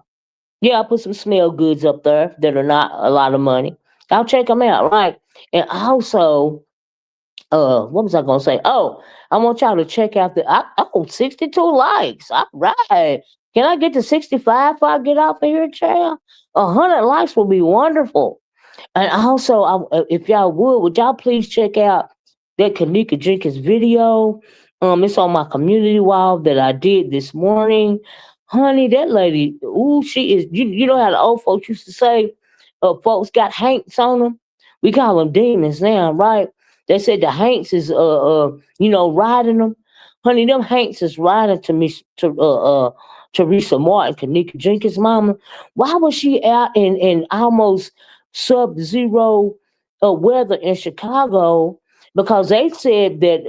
I put some smell goods up there that are not a lot of money. I'll check them out, right? And also, what was I gonna say? Oh, I want y'all to check out 62 likes. All right. Can I get to 65 before I get off of here, child? 100 likes will be wonderful. And also, if y'all would y'all please check out that Kanika Jenkins video? It's on my community wall that I did this morning. Honey, that lady, ooh, she is. You know how the old folks used to say, folks got hanks on them. We call them demons now, right? They said the hanks is riding them. Honey, them hanks is riding to me to Teresa Martin, Kanika Jenkins' mama. Why was she out in almost sub-zero weather in Chicago? Because they said that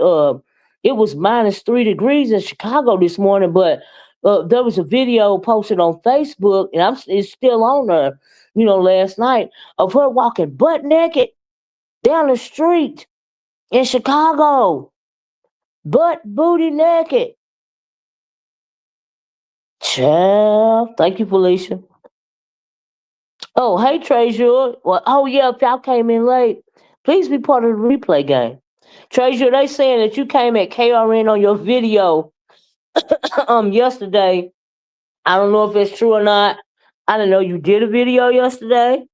it was -3 degrees in Chicago this morning, but there was a video posted on Facebook, and it's still on there, last night, of her walking butt naked down the street in Chicago, butt booty naked. Child, thank you, Felicia. Oh, hey, Treasure. Well, oh yeah, if y'all came in late, please be part of the replay game. Treasure, they saying that you came at KRN on your video yesterday. I don't know if it's true or not. I didn't know you did a video yesterday.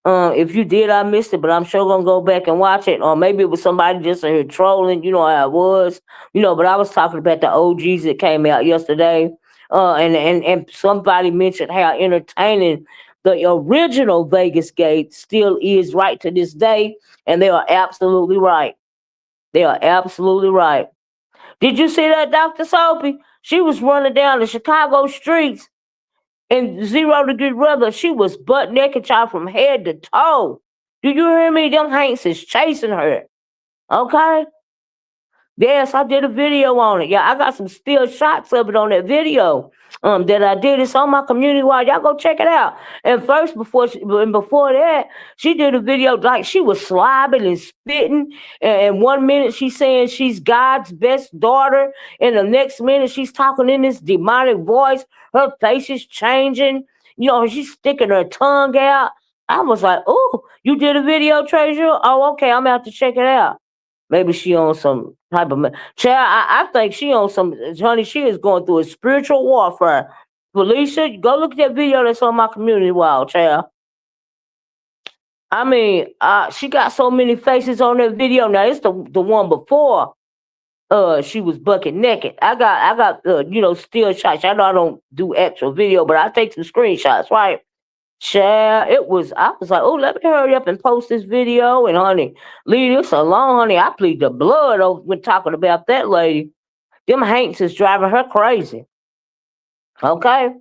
If you did, I missed it, but I'm sure gonna go back and watch it. Or maybe it was somebody just in here trolling. You know how it was. But I was talking about the OGs that came out yesterday. And somebody mentioned how entertaining the original Vegas Gate still is right to this day, and they are absolutely right. They are absolutely right. Did you see that, Dr. Soapy? She was running down the Chicago streets in 0 degree weather. She was butt naked, child, from head to toe. Do you hear me? Them Hanks is chasing her. Okay? Yes, I did a video on it. Yeah, I got some still shots of it on that video. That I did. It's on my community wall. Y'all go check it out. And first, before that, she did a video like she was slobbing and spitting. And 1 minute she's saying she's God's best daughter, and the next minute she's talking in this demonic voice. Her face is changing. She's sticking her tongue out. I was like, "Oh, you did a video, Treasure? Oh, okay, I'm out to check it out." Maybe she on some type of child. I think she on some, honey. She is going through a spiritual warfare. Felicia, go look at that video that's on my community wall, child. I mean, she got so many faces on that video. Now it's the one before. She was bucket naked. I got still shots. I know I don't do actual video, but I take some screenshots, right? Child, I was like, oh, let me hurry up and post this video. And honey, leave this alone, honey. I plead the blood over when talking about that lady. Them Hanks is driving her crazy. Okay?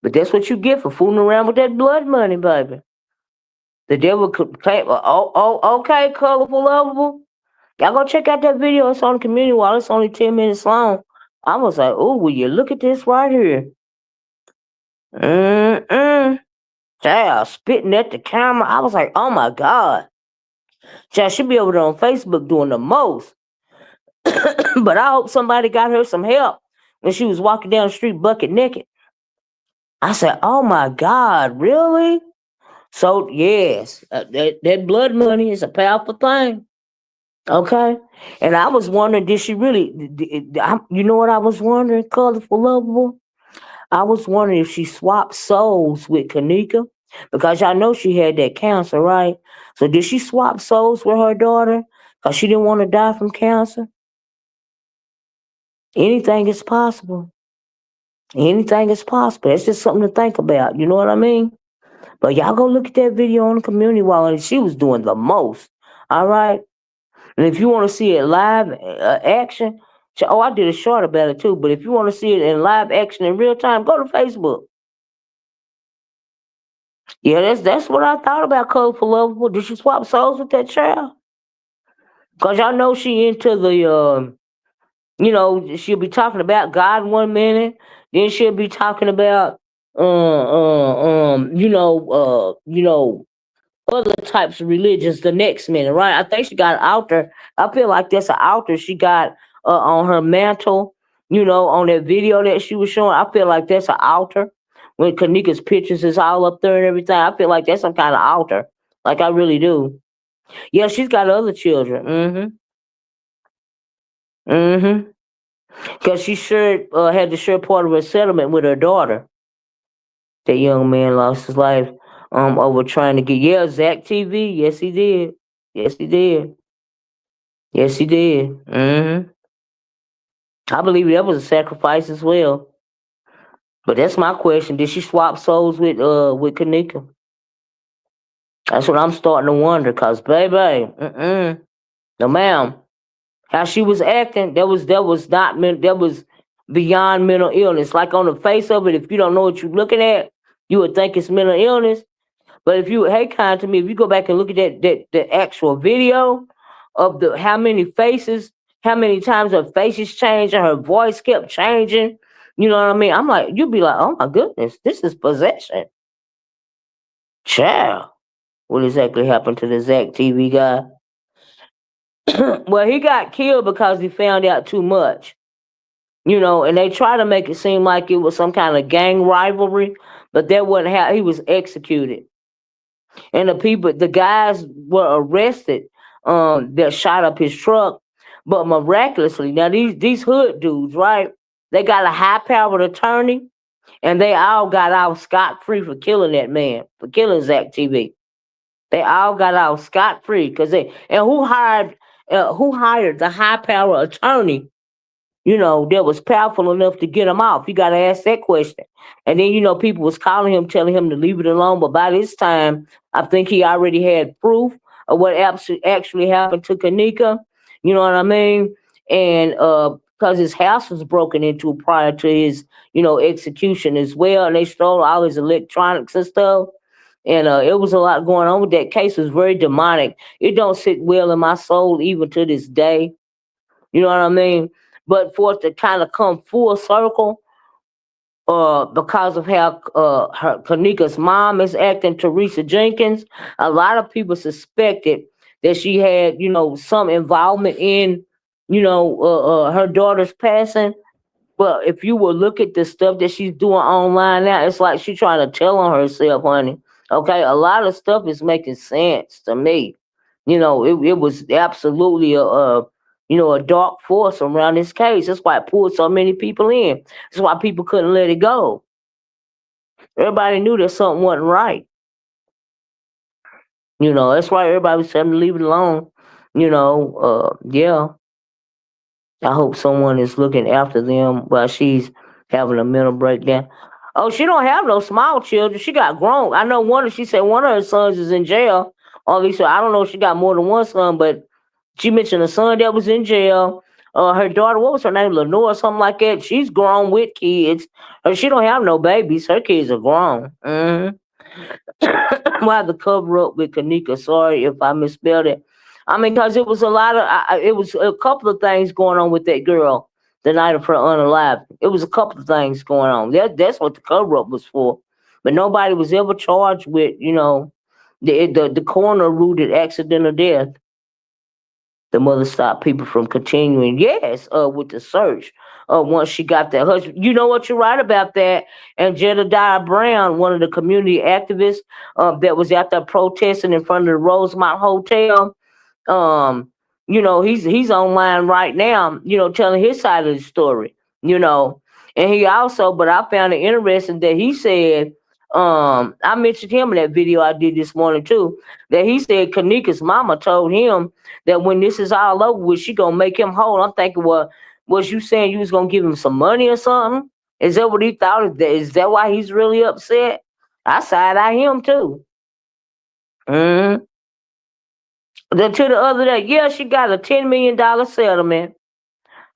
But that's what you get for fooling around with that blood money, baby. The devil could claim, okay, colorful, lovable. Y'all go check out that video. It's on the community wall. It's only 10 minutes long. I was like, oh, will you look at this right here? Child, spitting at the camera. I was like, oh my God. Child, she be over there on Facebook doing the most. But I hope somebody got her some help when she was walking down the street bucket naked. I said, oh my God, really? So, yes, that blood money is a powerful thing. Okay? And I was wondering, did she really, you know what I was wondering, colorful, lovable? I was wondering if she swapped souls with Kanika, because y'all know she had that cancer, right? So did she swap souls with her daughter because she didn't want to die from cancer? Anything is possible. Anything is possible. It's just something to think about. You know what I mean? But y'all go look at that video on the community wall, and she was doing the most. All right? And if you want to see it live action, I did a short about it too. But if you want to see it in live action in real time, go to Facebook. Yeah, that's what I thought about Colorful Lovable. Did she swap souls with that child? Cause y'all know she into the she'll be talking about God one minute, then she'll be talking about other types of religions the next minute, right? I think she got an altar. I feel like that's an altar she got on her mantle, on that video that she was showing. I feel like that's an altar. When Kanika's pictures is all up there and everything, I feel like that's some kind of altar. Like I really do. Yeah, she's got other children. Mm-hmm. Because she sure had to share part of her settlement with her daughter. That young man lost his life over trying to get Zach TV. Yes, he did. Yes, he did. Yes, he did. I believe that was a sacrifice as well. But that's my question: did she swap souls with Kanika? That's what I'm starting to wonder. Cause baby, no ma'am, how she was acting, that was beyond mental illness. Like on the face of it, if you don't know what you're looking at, you would think it's mental illness. But if you, hey, kind to me, if you go back and look at the actual video of the how many faces, how many times her faces changed and her voice kept changing, you know what I mean? I'm like, you'd be like, oh my goodness, this is possession. Child, what exactly happened to the Zach TV guy? Well, he got killed because he found out too much. And they try to make it seem like it was some kind of gang rivalry, but that wasn't how he was executed. And the guys were arrested that shot up his truck, but miraculously, now these hood dudes, right? They got a high-powered attorney, and they all got out scot-free for killing that man, for killing Zach TV. They all got out scot-free because who hired the high-powered attorney that was powerful enough to get him off? You got to ask that question. And then, people was calling him, telling him to leave it alone. But by this time, I think he already had proof of what actually happened to Kanika. You know what I mean? And because his house was broken into prior to his, execution as well. And they stole all his electronics and stuff. And it was a lot going on with that case. It was very demonic. It don't sit well in my soul even to this day. You know what I mean? But for it to kind of come full circle, because of how Kanika's mom is acting, Teresa Jenkins, a lot of people that she had, some involvement in, her daughter's passing. But if you will look at the stuff that she's doing online now, it's like she's trying to tell on herself, honey. Okay, a lot of stuff is making sense to me. It was absolutely a dark force around this case. That's why it pulled so many people in. That's why people couldn't let it go. Everybody knew that something wasn't right. That's why everybody was telling them to leave it alone. Yeah. I hope someone is looking after them while she's having a mental breakdown. Oh, she don't have no small children. She got grown. I know she said one of her sons is in jail. Obviously, I don't know if she got more than one son, but she mentioned a son that was in jail. Her daughter, what was her name? Lenore or something like that. She's grown with kids. She don't have no babies. Her kids are grown. Why the cover up with Kanika? Sorry if I misspelled it. I mean, because it was a lot of, it was a couple of things going on with that girl the night of her unalive. It was a couple of things going on. That's what the cover up was for. But nobody was ever charged with, the coroner ruled it accidental death. The mother stopped people from continuing, yes, with the search. Once she got that husband, you know what, you're right about that. And Jedediah Brown, one of the community activists that was out there protesting in front of the Rosemont Hotel, um, he's online right now, telling his side of the story, and he also, but I found it interesting that he said, I mentioned him in that video I did this morning too, that he said Kanika's mama told him that when this is all over with, she gonna make him whole. I'm thinking, well, was you saying you was gonna give him some money or something? Is that what he thought? Is that why he's really upset? I side eye him too. Mm-hmm. To the other day, yeah, she got a $10 million settlement.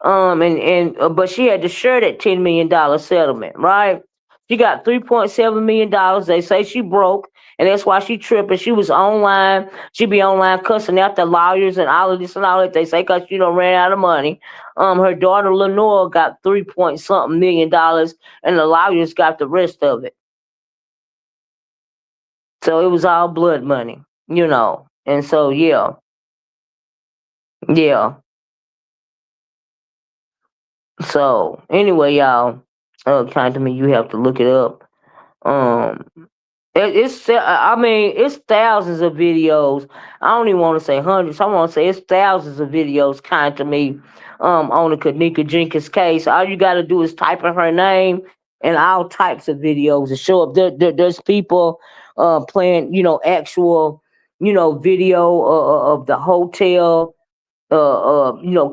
But she had to share that $10 million settlement, right? She got $3.7 million. They say she broke, and that's why she tripping. She was online. She be online cussing out the lawyers and all of this and all that. They say because she don't ran out of money. Her daughter Lenore got 3 point something $million, and the lawyers got the rest of it. So it was all blood money, And so yeah. So anyway, y'all, kind to me, you have to look it up. Um, I mean, it's thousands of videos. I don't even want to say hundreds. I want to say it's thousands of videos, kind to me, on the Kanika Jenkins case. All you got to do is type in her name and all types of videos to show up. There's people playing, actual, video of the hotel,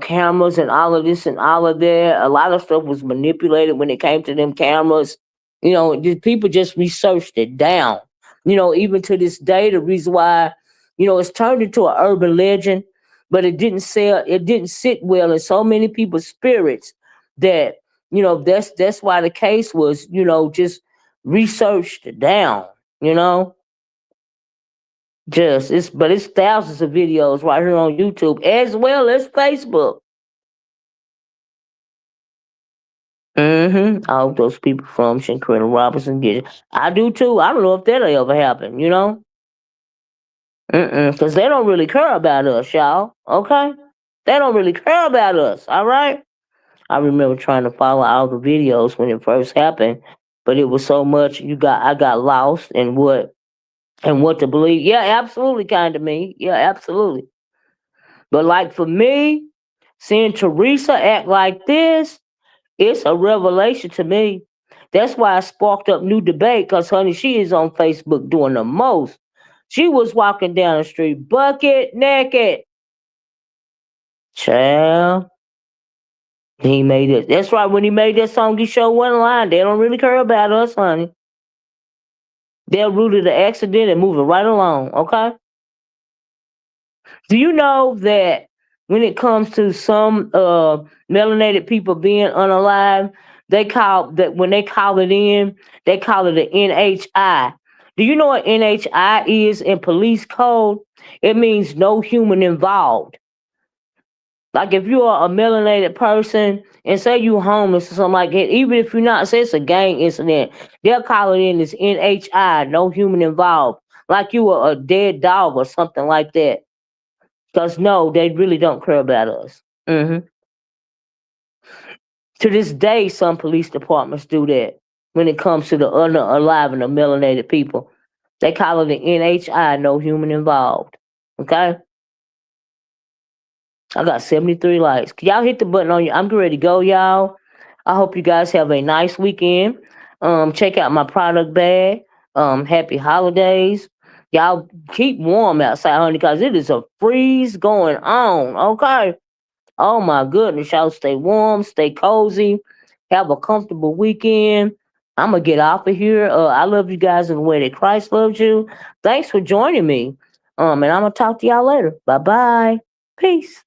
cameras and all of this and all of that. A lot of stuff was manipulated when it came to them cameras. People just researched it down. Even to this day, the reason why, it's turned into an urban legend, but it didn't sell. It didn't sit well in so many people's spirits that that's why the case was just researched down. You know. It's thousands of videos right here on YouTube as well as Facebook. I hope those people from Shankrina Robinson get it. I do too. I don't know if that'll ever happen. Because they don't really care about us, y'all. Okay? They don't really care about us, all right? I remember trying to follow all the videos when it first happened, but it was so much I got lost in what to believe. Yeah, absolutely kind of me. Yeah, absolutely. But like for me, seeing Teresa act like this, it's a revelation to me. That's why I sparked up new debate because, honey, she is on Facebook doing the most. She was walking down the street bucket naked. Child, he made it. That's right. When he made that song, he showed one line. They don't really care about us, honey. They'll root it the accident and move it right along, okay? Do you know that when it comes to some melanated people being unalive, they call that when they call it in, they call it an NHI. Do you know what NHI is in police code? It means no human involved. Like if you are a melanated person and say you homeless or something like that, even if you're not, say it's a gang incident, they'll call it in as NHI, no human involved. Like you were a dead dog or something like that. Because no, they really don't care about us. To this day, some police departments do that when it comes to the unalive and the melanated people. They call it the NHI, no human involved. Okay? I got 73 likes. Y'all hit the button on you. I'm ready to go, y'all. I hope you guys have a nice weekend. Check out my product bag. Happy holidays. Y'all keep warm outside, honey, because it is a freeze going on. Okay. Oh my goodness. Y'all stay warm, stay cozy, have a comfortable weekend. I'm gonna get off of here. I love you guys in the way that Christ loves you. Thanks for joining me. And I'm gonna talk to y'all later. Bye bye. Peace.